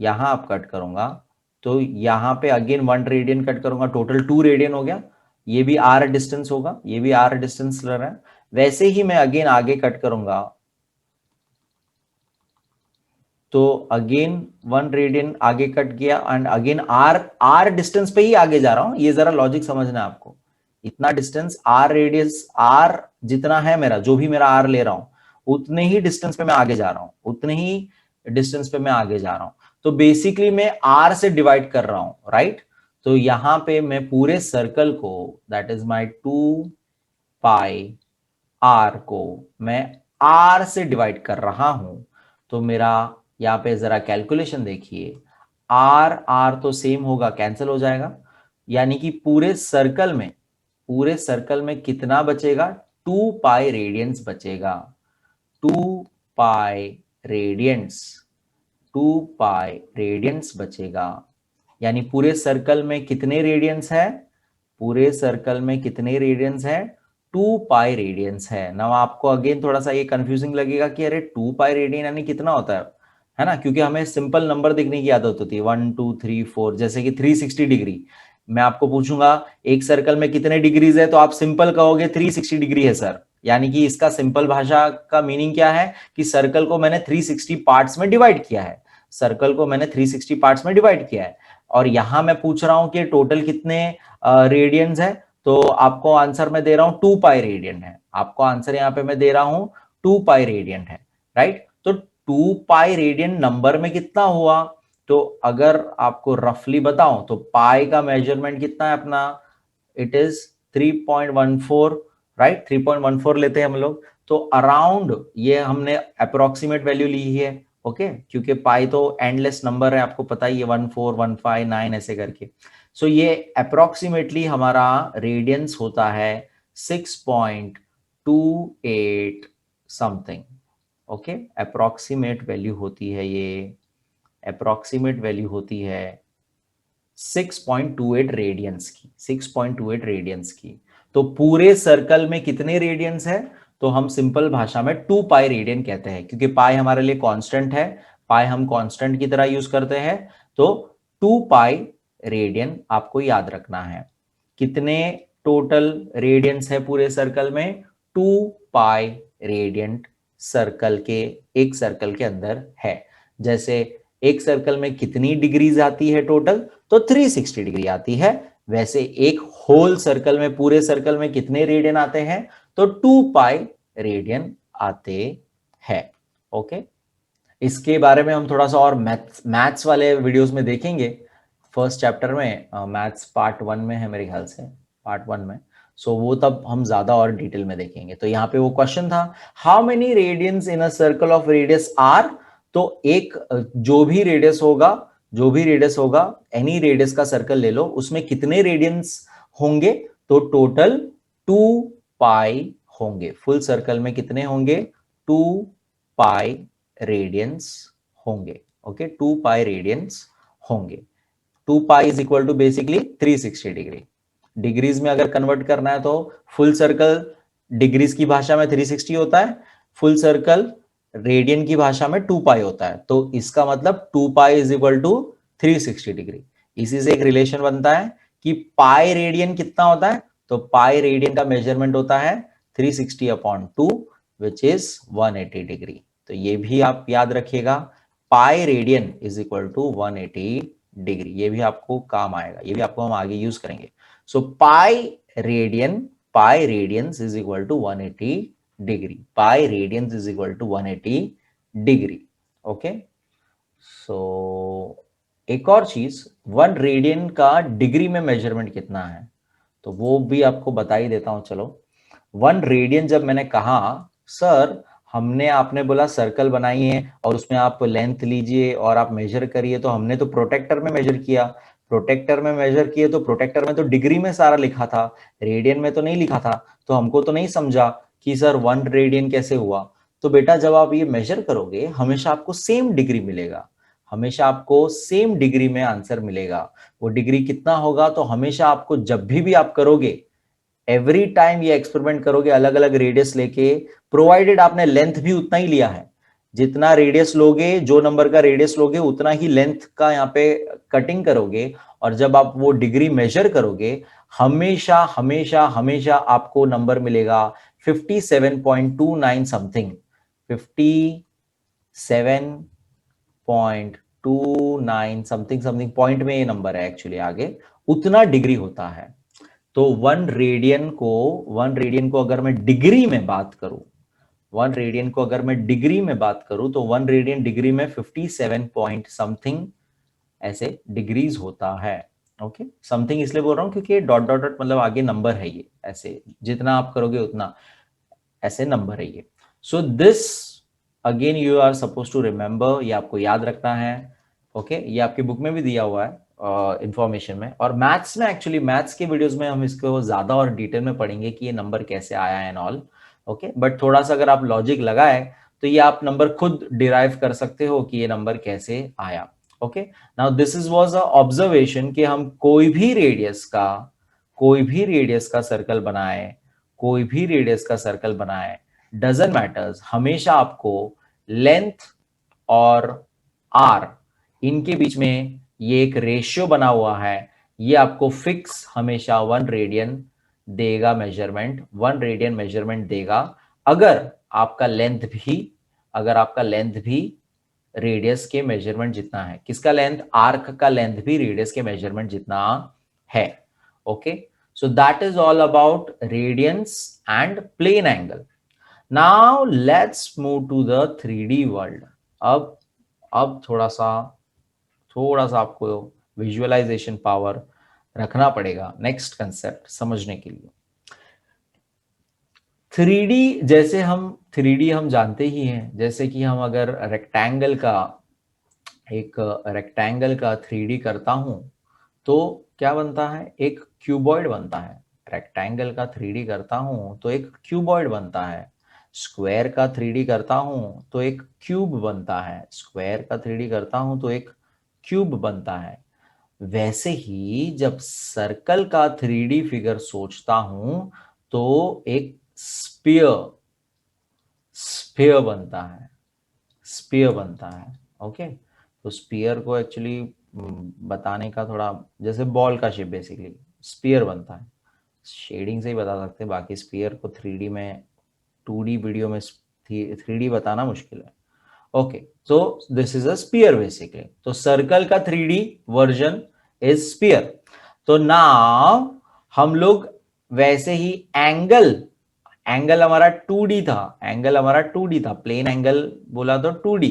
यहां अब कट करूंगा, तो यहां पे अगेन 1 रेडियन कट करूंगा, टोटल 2 रेडियन हो गया। ये भी आर डिस्टेंस होगा, ये भी आर डिस्टेंस ले रहा है। वैसे ही मैं अगेन आगे कट करूंगा तो अगेन 1 रेडियन आगे कट गया and again R R distance पे ही आगे जा रहा हूं। ये जरा लॉजिक समझना है आपको, इतना डिस्टेंस आर रेडियस, आर जितना है मेरा, जो भी मेरा आर ले रहा हूं उतने ही डिस्टेंस पे मैं आगे जा रहा हूं, उतने ही डिस्टेंस पे मैं आगे जा रहा हूं। तो बेसिकली मैं आर से डिवाइड कर रहा हूं, राइट। तो यहां पे मैं पूरे सर्कल को, that is my 2 pi R को मैं आर से डिवाइड कर रहा हूं। तो मेरा यहां पे जरा कैलकुलेशन देखिए, आर आर तो सेम होगा, कैंसिल हो जाएगा, यानी कि पूरे सर्कल में कितना बचेगा, 2 पाई रेडियंस बचेगा। 2 पाई रेडियंस, 2 पाई रेडियंस बचेगा। यानी पूरे सर्कल में कितने रेडियंस है, पूरे सर्कल में कितने रेडियंस है, 2 पाई रेडियंस है ना। आपको अगेन थोड़ा सा ये कंफ्यूजिंग लगेगा कि अरे 2 पाई रेडियन यानी कितना होता है ना, क्योंकि हमें सिंपल नंबर देखने की आदत होती है 1 2 3 4, जैसे कि 360 डिग्री। मैं आपको पूछूंगा एक सर्कल में कितने डिग्रीज है, तो आप सिंपल कहोगे 360 डिग्री है सर। यानी कि इसका सिंपल भाषा का मीनिंग क्या है कि सर्कल को मैंने 360 पार्ट्स में डिवाइड किया है, सर्कल को मैंने 360 पार्ट्स में डिवाइड किया है। और यहां मैं पूछ रहा हूं कि टोटल कितने रेडियंस है, तो आपको आंसर मैं दे रहा हूं 2 पाई रेडियन है। आपको आंसर यहां पे मैं दे रहा हूं 2 पाई रेडियन है, राइट। तो 2 पाई रेडियन नंबर में कितना हुआ, तो अगर आपको रफली बताऊं तो पाई का मेजरमेंट कितना है अपना, इट इज 3.14, राइट। 3.14 लेते हैं हम लोग, तो अराउंड ये हमने अप्रोक्सीमेट वैल्यू ली है। ओके, क्योंकि पाई तो एंडलेस नंबर है, आपको पता ही है, 14159 ऐसे करके। सो ये अप्रोक्सीमेटली हमारा रेडियंस होता है 6.28 समथिंग। ओके, अप्रोक्सीमेट वैल्यू होती है ये, अप्रोक्सीमेट वैल्यू होती है 6.28 रेडियंस की, 6.28 रेडियंस की। तो पूरे सर्कल में कितने रेडियंस है, तो हम सिंपल भाषा में 2 पाई रेडियन कहते हैं, क्योंकि पाई हमारे लिए कांस्टेंट है, पाई हम कांस्टेंट की तरह यूज करते हैं। तो 2 पाई रेडियन आपको याद रखना है। कितने टोटल रेडियंस है पूरे सर्कल में, 2 पाई रेडियंट सर्कल के, एक सर्कल के अंदर है। जैसे एक सर्कल में कितनी डिग्रीज आती है टोटल, तो 360 डिग्री आती है। वैसे एक होल सर्कल में, पूरे सर्कल में कितने रेडियन आते हैं, तो 2 पाई रेडियन आते हैं। ओके, इसके बारे में हम थोड़ा सा और मैथ्स वाले वीडियोस में देखेंगे। फर्स्ट चैप्टर में मैथ्स पार्ट 1 में है मेरे ख्याल से, पार्ट 1 में। सो वो तब हम ज्यादा और डिटेल में देखेंगे। तो यहाँ पे वो क्वेश्चन था, how many radians in a circle of radius R. तो एक जो भी रेडियस होगा एनी रेडियस का सर्कल ले लो, उसमें कितने रेडियंस होंगे? तो टोटल 2 पाई होंगे। फुल सर्कल में कितने होंगे? 2 पाई रेडियंस होंगे। ओके, 2 पाई रेडियंस होंगे। 2 pi is equal to basically 360 degree. Degrees में अगर कन्वर्ट करना है तो फुल सर्कल डिग्रीज की भाषा में 360 होता है, फुल सर्कल रेडियन की भाषा में 2 पाई होता है। तो इसका मतलब 2 pi is equal to 360 degree. इसी से एक रिलेशन बनता है कि पाई रेडियन कितना होता है? तो पाई रेडियन का मेजरमेंट होता है 360 अपॉन 2 विच इज 180 डिग्री। तो ये भी आप याद रखिएगा, pi radian is equal to 180 degree. ये भी आपको काम आएगा, ये भी आपको हम आगे यूज करेंगे। So pi radians is equal to 180 degree. Pi radians is equal to 180 degree. Okay, so एक और चीज, 1 रेडियन का डिग्री में मेजरमेंट कितना है? तो वो भी आपको बता ही देता हूं। चलो, 1 रेडियन जब मैंने कहा, सर हमने, आपने बोला सर्कल बनाइए और उसमें आप लेंथ लीजिए और आप मेजर करिए, तो हमने तो प्रोटेक्टर में मेजर किया। प्रोटेक्टर में मेजर किए तो प्रोटेक्टर में तो डिग्री में सारा लिखा था, रेडियन में तो नहीं लिखा था। तो हमको तो नहीं समझा कि सर 1 रेडियन कैसे हुआ। तो बेटा जब आप ये मेजर करोगे हमेशा आपको सेम डिग्री मिलेगा, हमेशा आपको सेम डिग्री में आंसर मिलेगा। वो डिग्री कितना होगा? तो हमेशा आपको जब भी आप करोगे, एवरी टाइम ये एक्सपेरिमेंट करोगे अलग अलग रेडियस लेके, प्रोवाइडेड आपने लेंथ भी उतना ही लिया है। जितना रेडियस लोगे, जो नंबर का रेडियस लोगे, उतना ही लेंथ का यहाँ पे कटिंग करोगे। और जब आप वो डिग्री मेजर करोगे, हमेशा हमेशा हमेशा आपको नंबर मिलेगा 57.29 समथिंग, 57.29 समथिंग समथिंग पॉइंट में ये नंबर है एक्चुअली आगे, उतना डिग्री होता है। तो 1 रेडियन को अगर मैं डिग्री में बात करूं, 1 रेडियन को अगर मैं डिग्री में बात करूं, तो 1 रेडियन डिग्री में 57 पॉइंट समथिंग ऐसे डिग्रीज होता है। ओके, समथिंग इसलिए बोल रहा हूं क्योंकि डॉट डॉट डॉट मतलब आगे नंबर है, ये ऐसे जितना आप करोगे उतना ऐसे नंबर है ये। So this again you are suppose to remember, ये आपको याद रखना है। ओके, ये आपकी बुक में भी दिया हुआ है इंफॉर्मेशन में। और मैथ्स में, एक्चुअली मैथ्स के वीडियोस में हम इसको ज्यादा और डिटेल में पढ़ेंगे कि ये नंबर कैसे आया एंड ऑल। ओके, बट थोड़ा सा अगर आप लॉजिक लगाए तो ये आप नंबर खुद डिराइव कर सकते हो कि ये नंबर कैसे आया। Okay, now this is was a observation कि हम कोई भी रेडियस का सर्कल बनाए, कोई भी रेडियस का सर्कल बनाए, डजंट मैटर्स, हमेशा आपको लेंथ और आर, इनके बीच में ये एक रेशियो बना हुआ है, ये आपको फिक्स हमेशा 1 रेडियन देगा मेजरमेंट, 1 रेडियन मेजरमेंट देगा। अगर आपका लेंथ भी रेडियस के मेजरमेंट जितना है। किसका लेंथ? आर्क का लेंथ भी रेडियस के मेजरमेंट जितना है। Okay, so that is all about radians and plane angle. Now let's move to the 3D world. अब थोड़ा सा आपको विजुअलाइजेशन पावर रखना पड़ेगा नेक्स्ट कंसेप्ट समझने के लिए। 3D, जैसे हम 3D हम जानते ही हैं, जैसे कि हम अगर रेक्टेंगल का 3D करता हूं तो क्या बनता है? एक क्यूबॉइड बनता है। रेक्टेंगल का 3D करता हूं तो एक क्यूबॉइड बनता है। स्क्वायर का 3D करता हूं तो एक क्यूब बनता है। स्क्वायर का 3D करता हूं तो एक क्यूब बनता है। वैसे ही जब सर्कल का 3D फिगर सोचता हूं तो एक स्फीयर बनता है, स्पीयर बनता है। ओके, तो स्पीयर को एक्चुअली बताने का थोड़ा, जैसे बॉल का शेप बेसिकली स्पीयर बनता है। शेडिंग से ही बता सकते हैं, बाकी स्पीयर को 3D में, 2D वीडियो में 3D बताना मुश्किल है। Okay, so this is a spear basically. तो सर्कल का 3D वर्जन इज स्पीयर। तो नाउ हम लोग वैसे ही एंगल हमारा 2D था, प्लेन एंगल बोला तो 2D।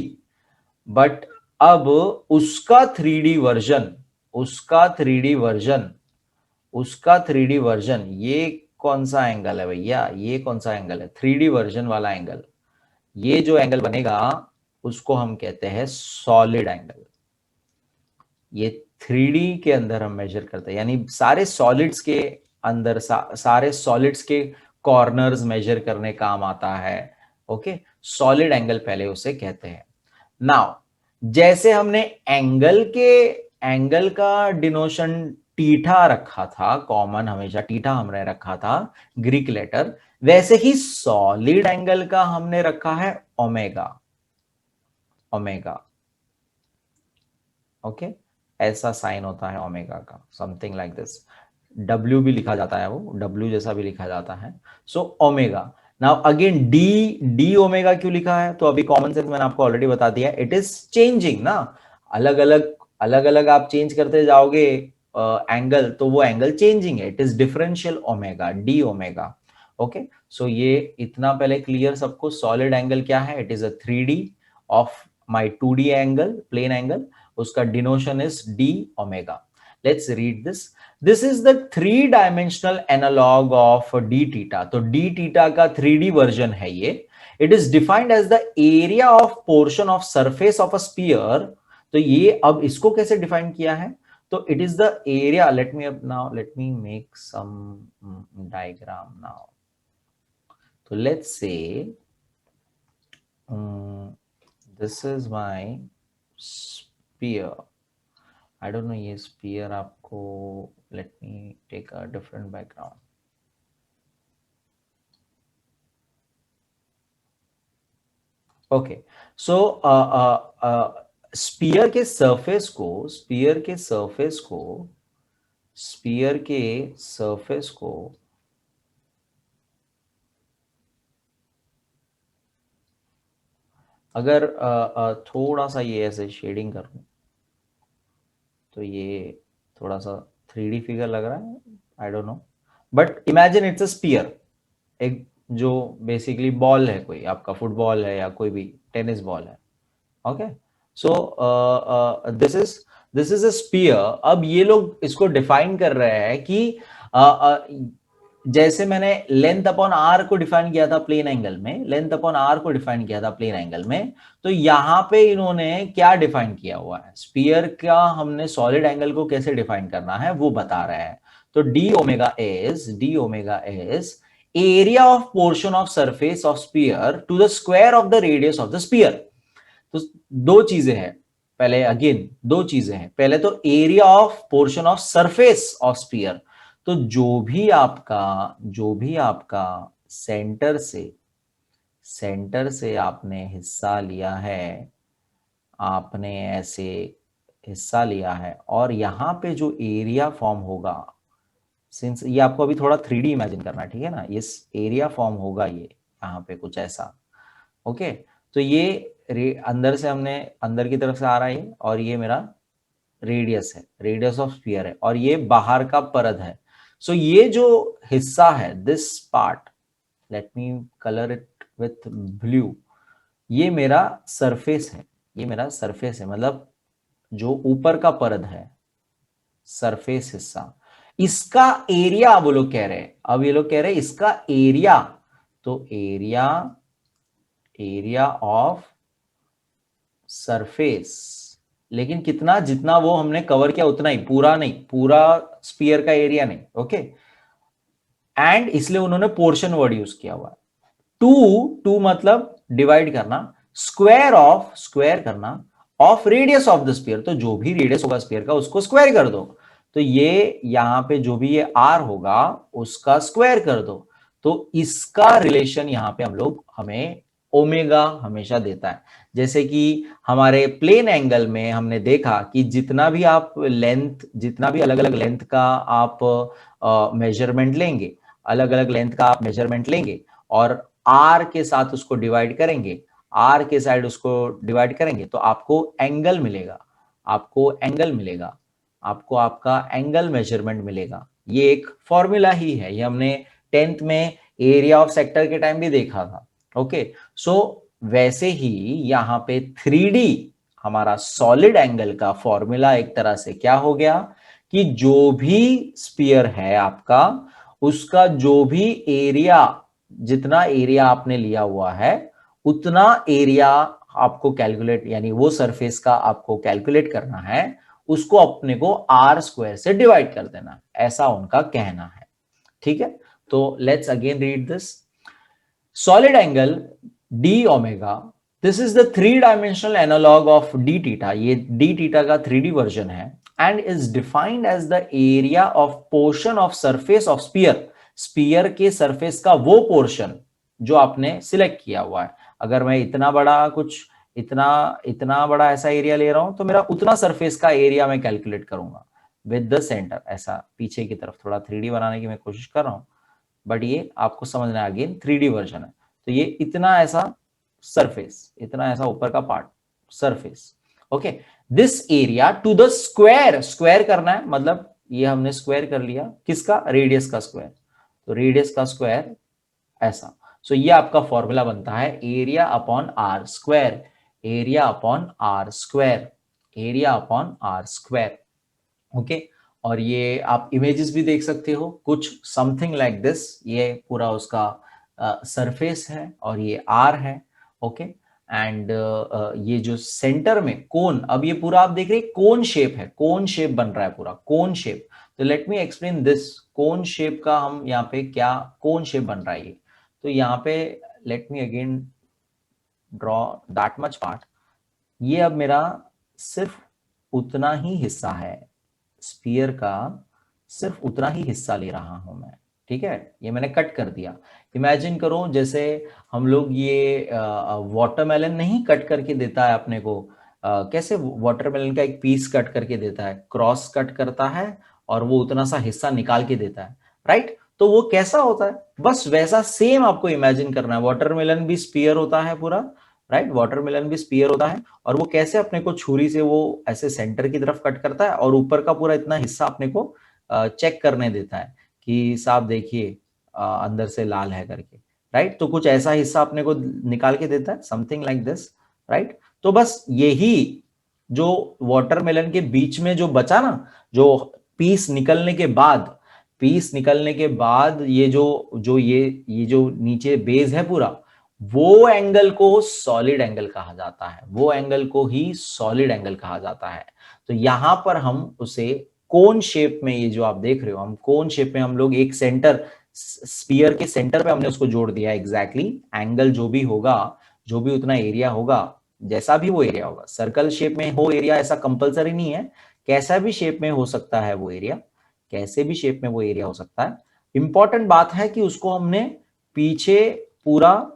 बट अब उसका 3D वर्जन, उसका 3D वर्जन, ये कौन सा एंगल है भैया, ये कौन सा एंगल है, 3D वर्जन वाला एंगल, ये जो एंगल बनेगा उसको हम कहते हैं सॉलिड एंगल। ये 3D के अंदर हम मेजर करते हैं, यानी सारे सॉलिड्स के अंदर सारे सॉलिड्स के कॉर्नर्स मेजर करने काम आता है। ओके, सॉलिड एंगल पहले उसे कहते हैं। नाउ जैसे हमने एंगल का डिनोशन टीठा रखा था, कॉमन हमेशा टीठा हमने रखा था, ग्रीक लेटर, वैसे ही सॉलिड एंगल का हमने रखा है ओमेगा। ओमेगा, ओके, ऐसा साइन होता है ओमेगा का, समथिंग लाइक दिस। डब्ल्यू भी लिखा जाता है, वो डब्ल्यू जैसा भी लिखा जाता है। So omega. Now again D omega क्यों लिखा है, तो अभी कॉमन सेंस मैंने आपको ऑलरेडी बता दिया, इट इज चेंजिंग ना, अलग अलग आप चेंज करते जाओगे एंगल, तो वो एंगल चेंजिंग है, it is differential omega, D omega. Okay, so ये इतना पहले क्लियर सबको, सॉलिड एंगल क्या है, it is a 3D of my 2D angle, plane angle, उसका denotation is D omega. Let's read this. This is the 3 dimensional analogue of D theta. तो D theta का 3D version है ये। It is defined as the area of portion of surface of a sphere. तो ये अब इसको कैसे define किया है, तो it is the area, let me make some diagram now. तो let's say this is my sphere. I don't know ये sphere आपको, let me take a different background. Okay, so sphere के surface को, अगर थोड़ा सा ये ऐसे शेडिंग कर लूं, तो ये थोड़ा सा 3D फिगर लग रहा है, I don't know, but imagine it's a spear, एक जो बेसिकली बॉल है, कोई आपका फुटबॉल है या कोई भी टेनिस बॉल है। Okay, so this is a spear. अब ये लोग इसको डिफाइन कर रहे हैं कि जैसे मैंने लेंथ अपॉन आर को डिफाइन किया था प्लेन एंगल में, तो यहां पे इन्होंने क्या डिफाइन किया हुआ है, स्पीयर का हमने सॉलिड एंगल को कैसे डिफाइन करना है वो बता रहे हैं। तो d omega is area of portion of surface of sphere to the square of the radius of the sphere. तो दो चीजें हैं, पहले तो area of portion of surface of sphere. तो जो भी आपका सेंटर से आपने हिस्सा लिया है, आपने ऐसे हिस्सा लिया है, और यहां पे जो एरिया फॉर्म होगा, सिंस ये आपको अभी थोड़ा 3D इमेजिन करना है, ठीक है ना, ये एरिया फॉर्म होगा, ये यहाँ पे कुछ ऐसा। ओके, तो ये अंदर से हमने अंदर की तरफ से आ रहा है, और ये मेरा रेडियस है, रेडियस ऑफ स्फीयर है, और ये बाहर का परत है। सो ये जो हिस्सा है, this part, let me colour it with blue, ये मेरा सरफेस है, मतलब जो ऊपर का परत है, सरफेस हिस्सा, इसका एरिया वो लोग कह रहे हैं, अब ये लोग कह रहे हैं इसका एरिया, तो एरिया ऑफ सरफेस, लेकिन कितना, जितना वो हमने कवर किया उतना ही, पूरा नहीं, पूरा स्पीयर का एरिया नहीं। ओके, एंड इसलिए उन्होंने पोर्शन वर्ड यूज किया हुआ है। टू मतलब डिवाइड करना, स्क्वायर करना of radius of the sphere, तो जो भी रेडियस होगा स्पीयर का उसको स्क्वायर कर दो। तो ये यहां पे जो भी ये आर होगा उसका स्क्वायर कर दो। तो इसका रिलेशन यहां पे हमें ओमेगा हमेशा देता है। जैसे कि हमारे प्लेन एंगल में हमने देखा कि जितना भी अलग अलग लेंथ का आप मेजरमेंट लेंगे, और आर के साथ उसको डिवाइड करेंगे, आर के साइड उसको डिवाइड करेंगे, तो आपको एंगल मिलेगा, आपको आपका एंगल मेजरमेंट मिलेगा। ये एक फॉर्मूला ही है, ये हमने 10th में एरिया ऑफ सेक्टर के टाइम भी देखा था। ओके, सो वैसे ही यहां पे 3D हमारा सॉलिड एंगल का फॉर्मूला एक तरह से क्या हो गया कि जो भी स्फीयर है आपका, उसका जो भी एरिया, जितना एरिया आपने लिया हुआ है उतना एरिया आपको कैलकुलेट, यानी वो सरफेस का आपको कैलकुलेट करना है, उसको अपने को आर स्क्वायर से डिवाइड कर देना, ऐसा उनका कहना है। ठीक है, तो let's again read this. Solid angle d omega, this is the three dimensional analogue of D theta, ये डी थीटा का 3D वर्जन है, and is defined as the area of portion of surface of sphere, sphere के surface का वो portion जो आपने select किया हुआ है। अगर मैं इतना बड़ा कुछ, इतना इतना बड़ा ऐसा एरिया ले रहा हूं, तो मेरा उतना सरफेस का एरिया मैं कैलकुलेट करूंगा विद द सेंटर, ऐसा पीछे की तरफ थोड़ा 3D बनाने की मैं कोशिश कर रहा हूं, बट ये आपको समझना है, अगेन 3D वर्जन है। तो ये इतना ऐसा सरफेस, इतना ऐसा ऊपर का part surface, okay. This area to the square, square करना है, मतलब ये हमने स्क्वायर कर लिया किसका, रेडियस का स्क्वायर, तो रेडियस का स्क्वायर ऐसा। सो ये आपका फॉर्मूला बनता है area upon R square, area upon R square, area upon R square, okay. और ये आप इमेजेस भी देख सकते हो कुछ समथिंग लाइक दिस, ये पूरा उसका सरफेस है और ये आर है, ओके। एंड ये जो सेंटर में कोन, अब ये पूरा आप देख रहे हैं कोन शेप है, कोन शेप बन रहा है पूरा, कोन शेप। तो let me explain this, cone shape का हम यहाँ पे क्या, कोन शेप बन रहा है ये, तो यहाँ पे let me again draw that much part. ये अब मेरा सिर्फ उतना ही हिस्सा है, स्फीयर का सिर्फ उतना ही हिस्सा ले रहा हूं मैं, ठीक है, ये मैंने कट कर दिया। इमेजिन करो जैसे हम लोग ये वाटरमेलन नहीं कट करके देता है अपने को, कैसे वाटरमेलन का एक पीस कट करके देता है, क्रॉस कट करता है और वो उतना सा हिस्सा निकाल के देता है, राइट। तो वो कैसा होता है, बस वैसा सेम आपको इमेजिन करना है। वाटरमेलन भी स्फीयर होता है पूरा, राइट, वाटरमेलन भी स्फीयर होता है, और वो कैसे अपने को छुरी से वो ऐसे सेंटर की तरफ कट करता है और ऊपर का पूरा इतना हिस्सा अपने को चेक करने देता है कि साहब देखिए अंदर से लाल है करके, राइट। तो कुछ ऐसा हिस्सा अपने को निकाल के देता है, समथिंग लाइक दिस, राइट। तो बस यही जो वाटरमेलन के बीच में जो बचा ना, जो पीस निकलने के बाद, पीस निकलने के बाद ये जो जो ये जो नीचे बेस है पूरा, वो एंगल को सॉलिड एंगल कहा जाता है, वो एंगल को ही सॉलिड एंगल कहा जाता है। तो यहां पर हम उसे कोन शेप में, ये जो आप देख रहे हो, हम कोन शेप में हम लोग एक सेंटर, स्फीयर के सेंटर पे हमने उसको जोड़ दिया एग्जैक्टली। एंगल जो भी होगा, जो भी उतना एरिया होगा, जैसा भी वो एरिया होगा, सर्कल शेप में हो एरिया ऐसा कंपलसरी नहीं है, कैसा भी शेप में हो सकता है वो एरिया, कैसे भी शेप में वो एरिया हो सकता है। इंपॉर्टेंट बात है कि उसको हमने पीछे पूरा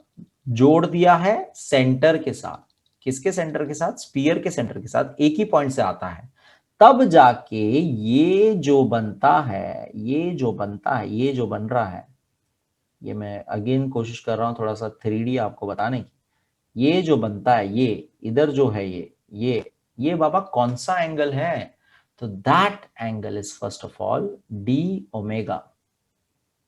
जोड़ दिया है सेंटर के साथ। किसके सेंटर के साथ, स्फीयर के सेंटर के साथ, एक ही पॉइंट से आता है, तब जाके ये जो बनता है, ये जो बनता है, ये जो बन रहा है, ये मैं अगेन कोशिश कर रहा हूं थोड़ा सा 3D आपको बताने की, ये जो बनता है, ये इधर जो है, ये बाबा कौन सा एंगल है, तो that angle is first of all D omega,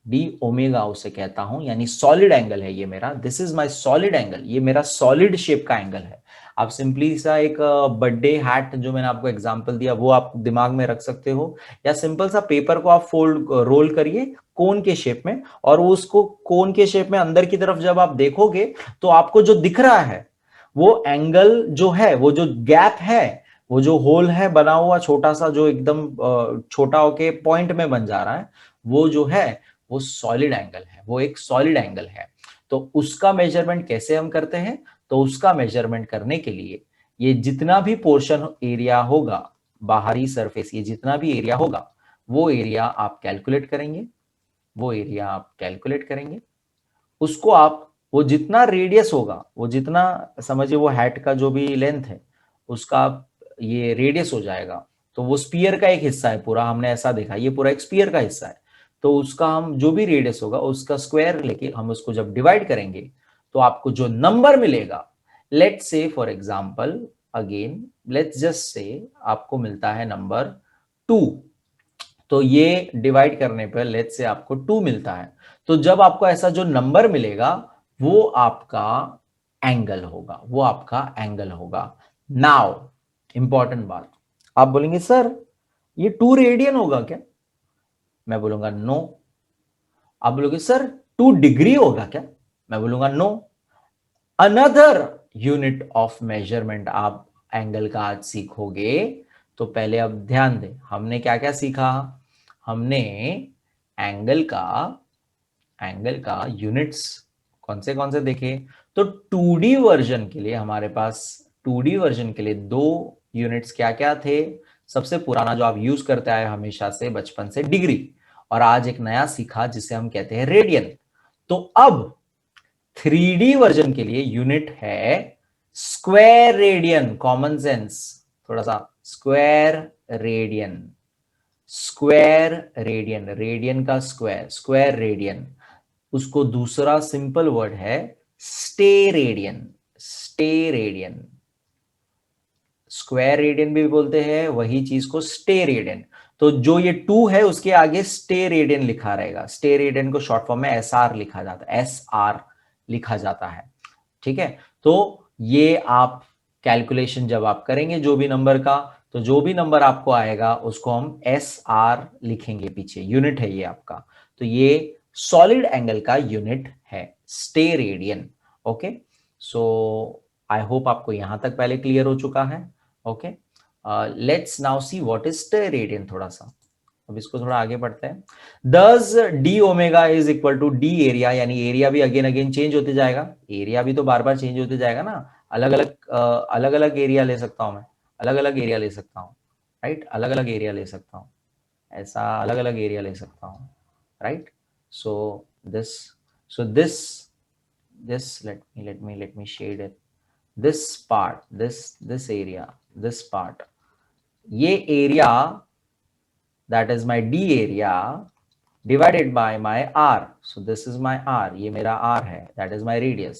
D omega उसे कहता हूं, यानी सॉलिड एंगल है ये मेरा, this is my solid angle, ये मेरा सॉलिड शेप का एंगल है। आप सिंपली सा एक बर्थडे हैट जो मैंने आपको एग्जांपल दिया वो आप दिमाग में रख सकते हो, या सिंपल सा पेपर को आप फोल्ड रोल करिए कोन के शेप में, और उसको कोन के शेप में अंदर की तरफ जब आप देखोगे तो आपको जो दिख रहा है वो एंगल जो है, वो जो गैप है, वो जो होल है बना हुआ छोटा सा, जो एकदम छोटा होके पॉइंट में बन जा रहा है, वो जो है वो सॉलिड एंगल है, वो एक सॉलिड एंगल है। तो उसका मेजरमेंट कैसे हम करते हैं, तो उसका मेजरमेंट करने के लिए ये जितना भी पोर्शन एरिया होगा, बाहरी सरफेस, ये जितना भी एरिया होगा, वो एरिया आप कैलकुलेट करेंगे, वो एरिया आप कैलकुलेट करेंगे, उसको आप, वो जितना रेडियस होगा, वो जितना समझिए वो हैट का जो भी लेंथ है उसका आप, ये रेडियस हो जाएगा, तो वो स्पीयर का एक हिस्सा है पूरा, हमने ऐसा देखा ये पूरा एक स्पीयर का हिस्सा है, तो उसका हम जो भी रेडियस होगा उसका स्क्वायर लेके हम उसको जब डिवाइड करेंगे तो आपको जो नंबर मिलेगा, let's say for example again let's just say आपको मिलता है नंबर 2, तो ये डिवाइड करने पर लेट्स से आपको 2 मिलता है, तो जब आपको ऐसा जो नंबर मिलेगा वो आपका एंगल होगा, वो आपका एंगल होगा। नाउ इंपॉर्टेंट बात, आप बोलेंगे सर ये 2 रेडियन होगा क्या? मैं बोलूंगा नो। आप बोलोगे सर 2 डिग्री होगा क्या? मैं बोलूंगा no. Another unit of measurement आप एंगल का आज सीखोगे। तो पहले अब ध्यान दें, हमने क्या क्या सीखा? हमने एंगल का यूनिट्स कौन से देखे? तो 2D वर्जन के लिए हमारे पास 2D वर्जन के लिए 2 यूनिट्स क्या क्या थे? सबसे पुराना जो आप यूज करते आए हमेशा से बचपन से, डिग्री। और आज एक नया सीखा जिसे हम कहते हैं रेडियन। तो अब 3D वर्जन के लिए यूनिट है स्क्वायर रेडियन। कॉमन सेंस थोड़ा सा, square radian, square radian, radian का स्क्वायर, स्क्वायर रेडियन। उसको दूसरा सिंपल वर्ड है stay radian, stay radian. Square radian भी बोलते हैं वही चीज को स्टे रेडियन। तो जो ये 2 है उसके आगे स्टे रेडियन लिखा रहेगा। स्टे रेडियन को शॉर्ट फॉर्म में एसआर लिखा जाता है, एसआर लिखा जाता है। ठीक है, तो ये आप कैलकुलेशन जब आप करेंगे जो भी नंबर का, तो जो भी नंबर आपको आएगा उसको हम एस आर लिखेंगे पीछे, यूनिट है ये आपका। तो ये सॉलिड एंगल का यूनिट है steradian. Okay, so I hope आपको यहां तक पहले क्लियर हो चुका है। Okay, let's now see what is steradian. थोड़ा सा अब इसको थोड़ा आगे बढ़ते हैं। Thus d omega is equal to d area, यानी एरिया भी अगेन अगेन चेंज होते जाएगा। एरिया भी तो बार बार चेंज होते जाएगा ना। अलग अलग एरिया ले सकता हूं मैं, अलग अलग एरिया ले सकता हूं, राइट, अलग अलग एरिया ले सकता हूं, ऐसा अलग अलग एरिया ले सकता हूं, right. So this, so this let me shade it. This part, this area, this part, ये area, that is my D area divided by my R. So this is my R, ये मेरा R है, that is my radius.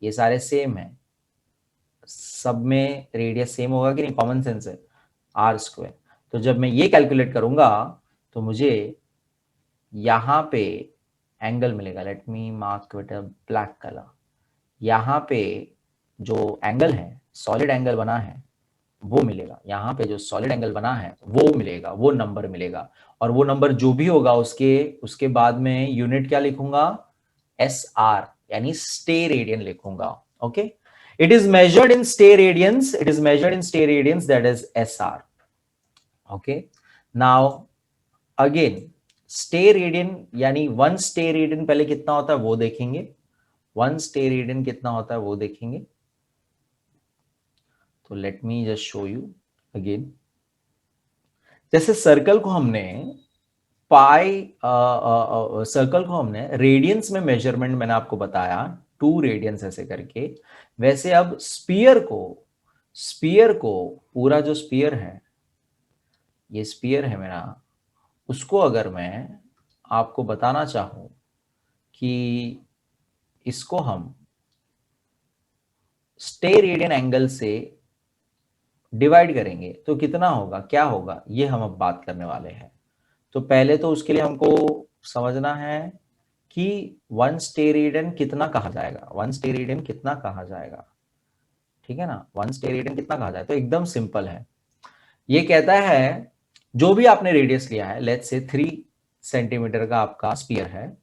ये सारे same है, सब में radius same होगा कि नहीं? कॉमन सेंस है, आर स्क्वायर। तो जब मैं ये कैलकुलेट करूंगा तो मुझे यहां पे एंगल मिलेगा। Let me mark with a black colour. यहां पे जो एंगल है, सॉलिड एंगल बना है, वो मिलेगा। यहां पे जो सॉलिड एंगल बना है वो मिलेगा, वो नंबर मिलेगा। और वो नंबर जो भी होगा उसके बाद में यूनिट क्या लिखूंगा? एस आर, यानी स्टे रेडियन लिखूंगा। Okay, it is measured in steradians, it is measured in steradians, that is S R. Okay, now again steradian, यानी 1 स्टे रेडियन पहले कितना होता है वो देखेंगे। 1 स्टे रेडियन कितना होता है वो देखेंगे। तो let me just show you again. जैसे सर्कल को हमने सर्कल को हमने रेडियंस में मेजरमेंट मैंने आपको बताया 2 रेडियंस ऐसे करके, वैसे अब स्पीयर को पूरा जो स्पीयर है, ये स्पीयर है मेरा, उसको अगर मैं आपको बताना चाहूं कि इसको हम स्टे रेडियन एंगल से डिवाइड करेंगे तो कितना होगा, क्या होगा, ये हम अब बात करने वाले हैं। तो पहले तो उसके लिए हमको समझना है कि 1 स्टे रेडियन कितना कहा जाएगा, 1 स्टे रेडियन कितना कहा जाएगा, ठीक है ना। 1 स्टे रेडियन कितना कहा जाएगा, तो एकदम सिंपल है। ये कहता है जो भी आपने रेडियस लिया है, लेट्स से 3 सेंटीमीटर का आपका स्पीयर है,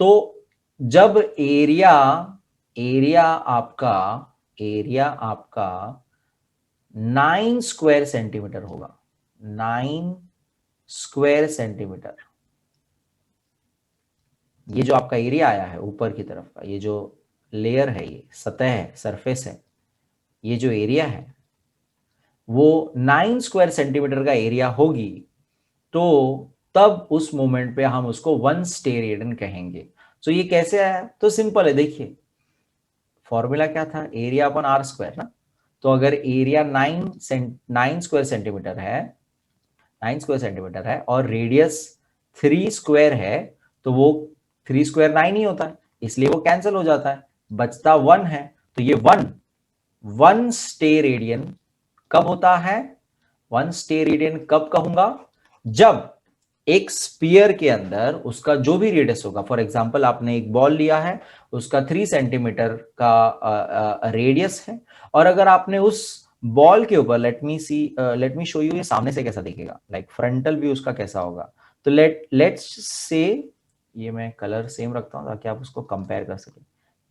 तो जब एरिया आपका 9 स्क्वायर सेंटीमीटर होगा, 9 स्क्वायर सेंटीमीटर, ये जो आपका एरिया आया है ऊपर की तरफ का, ये जो लेयर है, ये सतह है, सरफेस है, ये जो एरिया है वो 9 स्क्वायर सेंटीमीटर का एरिया होगी, तो तब उस मोमेंट पे हम उसको 1 स्टे रेडियन कहेंगे। तो ये कैसे आया? तो सिंपल है, देखिए फॉर्मूला क्या था, एरिया अपन आर स्क्वायर ना। तो अगर एरिया 9 स्क्वायर सेंटीमीटर है, 9 स्क्वायर सेंटीमीटर है और रेडियस 3 स्क्वायर है, तो वो 3 स्क्वायर 9 ही होता है, इसलिए वो कैंसिल हो जाता है, बचता 1 है। तो ये 1 स्टे रेडियन कब होता है? 1 स्टे रेडियन कब कहूंगा? जब एक स्पीयर के अंदर उसका जो भी रेडियस होगा, फॉर एग्जांपल आपने एक बॉल लिया है, उसका 3 सेंटीमीटर का रेडियस है, और अगर आपने उस बॉल के ऊपर लेट मी शो यू ये सामने से कैसा दिखेगा, लाइक फ्रंटल व्यू उसका कैसा होगा। तो लेट्स से ये मैं कलर सेम रखता हूं ताकि आप उसको कंपेयर कर सकें।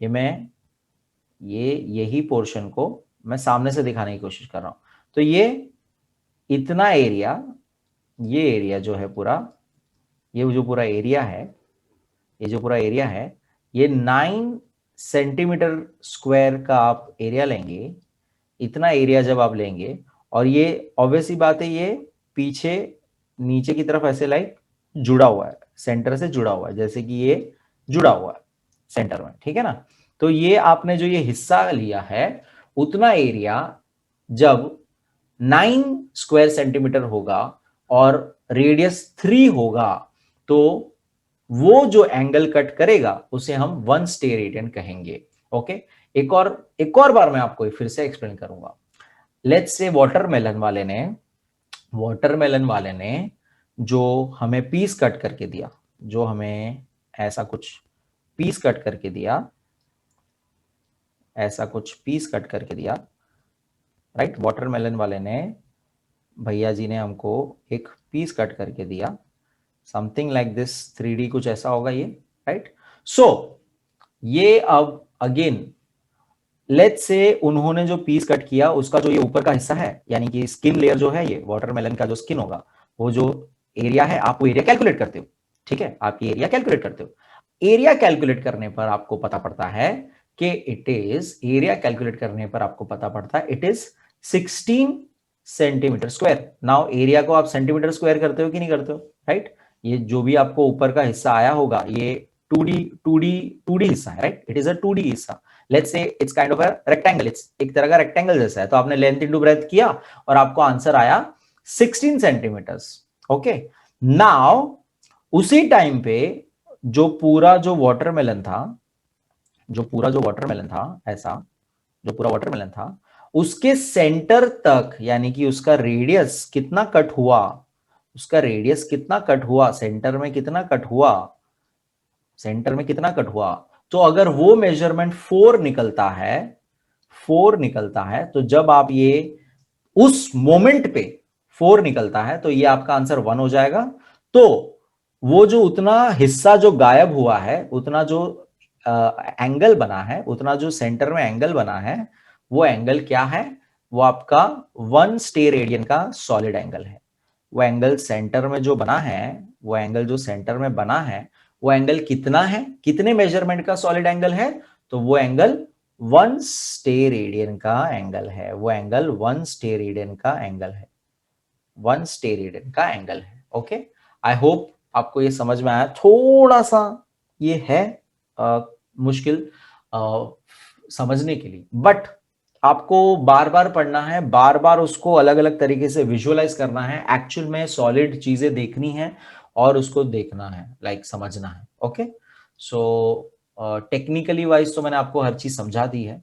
ये मैं यही पोर्शन को मैं सामने से दिखाने की कोशिश कर रहा हूं। तो ये इतना एरिया, ये एरिया जो है पूरा, ये जो पूरा एरिया है, ये जो पूरा एरिया है, ये 9 सेंटीमीटर स्क्वायर का आप एरिया लेंगे। इतना एरिया जब आप लेंगे, और ये ऑब्वियसली बात है, ये पीछे नीचे की तरफ ऐसे लाइक जुड़ा हुआ है, सेंटर से जुड़ा हुआ है, जैसे कि ये जुड़ा हुआ है सेंटर में, ठीक है ना। तो ये आपने जो ये हिस्सा लिया है, उतना एरिया जब 9 स्क्वायर सेंटीमीटर होगा और रेडियस 3 होगा, तो वो जो एंगल कट करेगा उसे हम 1 स्टेरेडियन कहेंगे। ओके, एक और बार मैं आपको फिर से एक्सप्लेन करूंगा। लेट्स से वाटरमेलन वाले ने जो हमें पीस कट करके दिया, जो हमें ऐसा कुछ पीस कट करके दिया, ऐसा कुछ पीस कट करके दिया, राइट। वाटरमेलन वाले ने, भैया जी ने हमको एक पीस कट करके दिया, समथिंग लाइक दिस, 3D कुछ ऐसा होगा ये, राइट। सो ये अब अगेन लेट्स से उन्होंने जो पीस कट किया उसका जो ये ऊपर का हिस्सा है, यानी कि स्किन लेयर जो है, ये वाटरमेलन का जो स्किन होगा, वो जो एरिया है, आप वो एरिया कैलकुलेट करते हो, ठीक है, आप ये एरिया कैलकुलेट करते हो। एरिया कैलकुलेट करने पर आपको पता पड़ता है कि it is 16 centimetre square. Now area को आप सेंटीमीटर स्क्वायर करते हो कि नहीं करते हो, राइट। ये जो भी आपको ऊपर का हिस्सा आया होगा, ये 2D हिस्सा है, right. It is a 2D हिस्सा। Let's say it's kind of a rectangle, it's एक तरह का रेक्टेंगल जैसा है। तो आपने लेंथ इनटू ब्रेथ किया और आपको आंसर आया 16 सेंटीमीटर्स। ओके, नाउ उसी टाइम पे जो पूरा जो वाटरमेलन था, ऐसा जो पूरा वाटरमेलन था, उसके सेंटर तक, यानी कि उसका रेडियस कितना कट हुआ, सेंटर में कितना कट हुआ, तो अगर वो मेजरमेंट 4 निकलता है, तो जब आप ये उस मोमेंट पे 4 निकलता है, तो ये आपका आंसर 1 हो जाएगा। तो वो जो उतना हिस्सा जो गायब हुआ है, उतना जो एंगल बना है, उतना जो सेंटर में एंगल बना है, वो एंगल क्या है, वो आपका 1 स्टेरेडियन का सॉलिड एंगल है। वो एंगल सेंटर में जो बना है, वो एंगल कितना है, कितने मेजरमेंट का सॉलिड एंगल है, तो वो एंगल 1 स्टेरेडियन का एंगल है। 1 स्टेरेडियन का एंगल है। ओके, आई होप आपको ये समझ में आया। थोड़ा सा ये है मुश्किल समझने के लिए, बट आपको बार बार पढ़ना है, बार बार उसको अलग अलग तरीके से विजुअलाइज करना है, एक्चुअल में सॉलिड चीजें देखनी है और उसको देखना है, लाइक समझना है। ओके, सो टेक्निकली वाइज तो मैंने आपको हर चीज समझा दी है।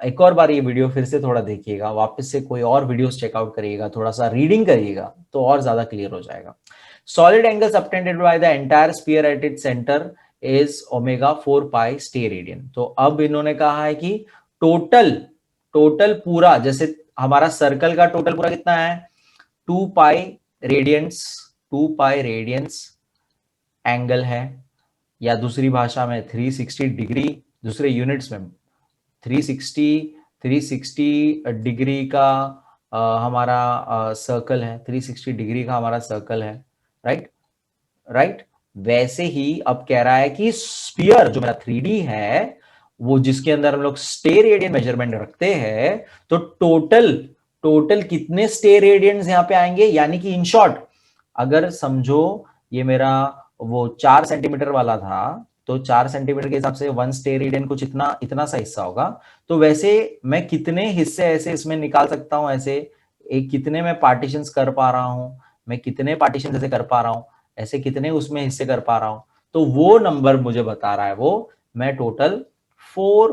एक और बार ये वीडियो फिर से थोड़ा देखिएगा, वापस से कोई और वीडियोस चेकआउट करिएगा, थोड़ा सा रीडिंग करिएगा, तो और ज्यादा क्लियर हो जाएगा। Solid angle subtended by the entire sphere at its centre is omega 4 pi steradian. तो अब इन्होंने कहा है कि टोटल पूरा, जैसे हमारा सर्कल का टोटल पूरा कितना है, 2 पाई रेडियंस एंगल है, या दूसरी भाषा में 360 डिग्री, दूसरे यूनिट्स में 360 डिग्री का हमारा सर्कल है, 360 डिग्री का हमारा सर्कल है, राइट। वैसे ही अब कह रहा है कि स्फीयर जो मेरा 3D है, वो जिसके अंदर हम लोग स्टेरेडियन मेजरमेंट रखते हैं, तो टोटल कितने स्टेरेडियंस यहां पे आएंगे, यानी कि इन शॉर्ट, अगर समझो ये मेरा वो 4 सेंटीमीटर वाला था, तो 4 सेंटीमीटर के हिसाब से 1 स्टेरेडियन कुछ इतना सा हिस्सा होगा। तो वैसे मैं कितने हिस्से ऐसे इसमें निकाल सकता हूं, ऐसे एक कितने मैं पार्टीशंस कर पा रहा हूं, मैं कितने पार्टीशन ऐसे कर पा रहा हूं, ऐसे कितने उसमें हिस्से कर पा रहा हूं, तो वो नंबर मुझे बता रहा है, वो मैं टोटल 4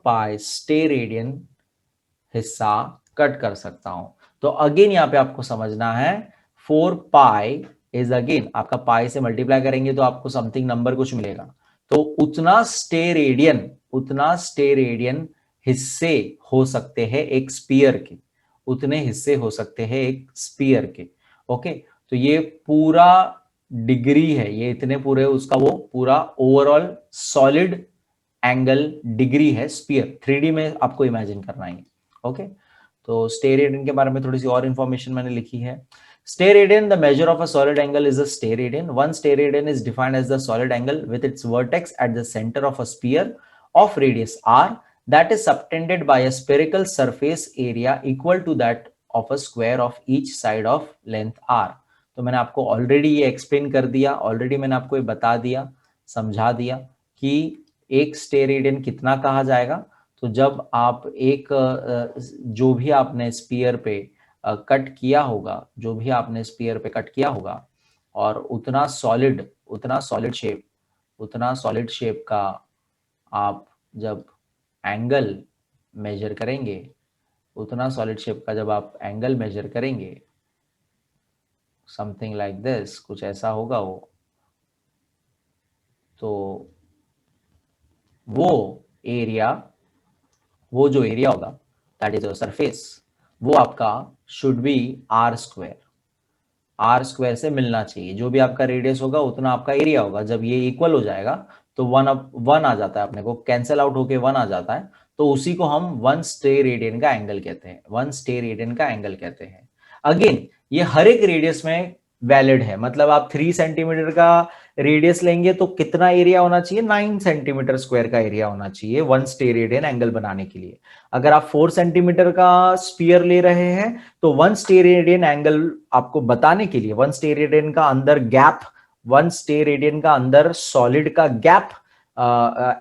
पाई स्टेरेडियन हिस्सा कट कर सकता हूं। तो अगेन यहां पे आपको समझना है, 4 पाई इज अगेन, आपका पाई से मल्टीप्लाई करेंगे तो आपको समथिंग नंबर कुछ मिलेगा, तो उतना स्टेरेडियन हिस्से हो सकते हैं एक स्पीयर के, उतने हिस्से हो सकते हैं एक स्पीयर के। ओके, तो ये पूरा डिग्री है, ये इतने पूरे उसका वो पूरा ओवरऑल सॉलिड एंगल डिग्री है स्पीयर। 3D में आपको इमेजिन करना है। ओके, तो स्टेरेडियन के बारे में थोड़ी सी और इंफॉर्मेशन मैंने लिखी है। Stereadian, the measure of a solid angle is a stereadian. One stereadian is defined as the solid angle with its vertex at the center of a sphere of radius r that is subtended by a spherical surface area equal to that of a square of each side of length r. तो मैंने आपको already ये explain कर दिया, already मैंने आपको ये बता दिया, समझा दिया कि एक स्टेरेडियन कितना कहा जाएगा। तो जब आप एक जो भी आपने स्पीयर पे कट किया होगा, जो भी आपने स्पीयर पे कट किया होगा और उतना सॉलिड शेप का आप जब एंगल मेजर करेंगे, उतना सॉलिड शेप का जब आप एंगल मेजर करेंगे, समथिंग लाइक दिस, कुछ ऐसा होगा वो, तो वो जो एरिया होगा दैट इज सरफेस, वो आपका शुड बी आर स्क्वायर से मिलना चाहिए। जो भी आपका रेडियस होगा उतना आपका एरिया होगा। जब ये इक्वल हो जाएगा तो वन आ जाता है, अपने को कैंसिल आउट होके 1 आ जाता है, तो उसी को हम 1 स्टेरेडियन का एंगल कहते हैं। अगेन ये हर एक रेडियस में वैलिड है, मतलब आप 3 सेंटीमीटर का रेडियस लेंगे तो कितना एरिया होना चाहिए, 9 सेंटीमीटर स्क्वायर का एरिया होना चाहिए 1 स्टेरेडियन एंगल बनाने के लिए। अगर आप 4 सेंटीमीटर का स्फीयर ले रहे हैं तो 1 स्टेरेडियन एंगल आपको बताने के लिए, 1 स्टेरेडियन का अंदर सॉलिड का गैप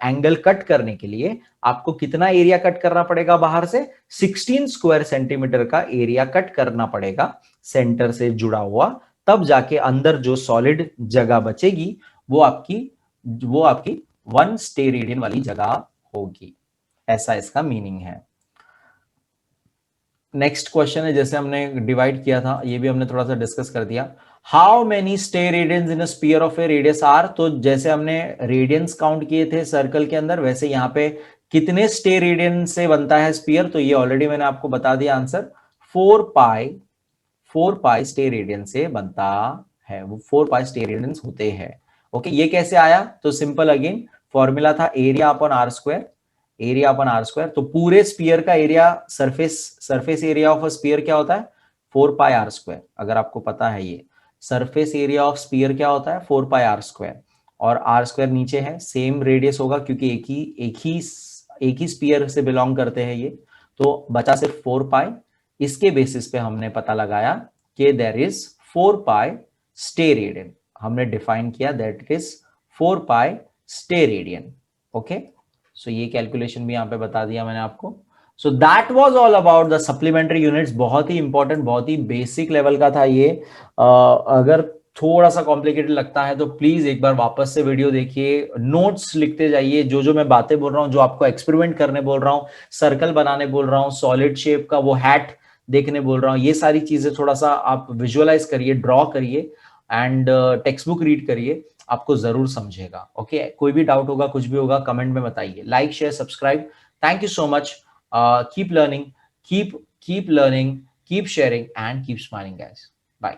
एंगल कट करने के लिए आपको कितना एरिया कट करना पड़ेगा, बाहर से 16 स्क्वायर सेंटीमीटर का एरिया कट करना पड़ेगा सेंटर से जुड़ा हुआ, तब जाके अंदर जो सॉलिड जगह बचेगी वो आपकी 1 स्टेरेडियन वाली जगह होगी। ऐसा इसका मीनिंग है। नेक्स्ट क्वेश्चन है, जैसे हमने डिवाइड किया था, ये भी हमने थोड़ा सा डिस्कस कर दिया। How many steradians in a sphere of a radius R. तो जैसे हमने रेडियंस काउंट किए थे सर्कल के अंदर, वैसे यहां पे कितने स्टेरेडियन से बनता है स्फीयर, तो ये ऑलरेडी मैंने आपको बता दिया आंसर, 4 पाई स्टेरेडियन से बनता है, वो 4 पाई स्टेरेडियंस होते हैं। ओके, ये कैसे आया, तो सिंपल, अगेन फॉर्मूला था एरिया अपॉन आर स्क्वायर। तो पूरे स्फीयर का area, surface area of a sphere क्या होता है, 4 पाई आर स्क्वायर। अगर आपको पता है ये सरफेस एरिया ऑफ स्फीयर क्या होता है, 4 पाई आर स्क्वायर, और आर स्क्वायर नीचे है, सेम रेडियस होगा क्योंकि एक ही स्फीयर से बिलोंग करते हैं ये, तो बचा सिर्फ 4 पाई। इसके बेसिस पे हमने पता लगाया कि देयर इज 4 पाई स्टेरेडियन, हमने डिफाइन किया that is 4 pi steradian. Okay, so ये कैलकुलेशन भी यहां पे बता दिया मैंने आपको। So that was all about the supplementary units. बहुत ही इंपॉर्टेंट, बहुत ही बेसिक लेवल का था ये। अगर थोड़ा सा कॉम्प्लिकेटेड लगता है तो प्लीज एक बार वापस से वीडियो देखिए, नोट्स लिखते जाइए, जो मैं बातें बोल रहा हूं, जो आपको एक्सपेरिमेंट करने बोल रहा हूं, सर्कल बनाने बोल रहा हूं, सॉलिड शेप का वो हैट देखने बोल रहा हूं, ये सारी चीजें थोड़ा सा आप विजुअलाइज करिए, ड्रॉ करिए एंड टेक्स्ट बुक रीड करिए, आपको जरूर समझेगा। ओके, कोई भी डाउट होगा, कुछ भी होगा, कमेंट में बताइए। Like, share, subscribe. Thank you so much. Keep learning, keep learning, keep sharing, and keep smiling, guys. Bye.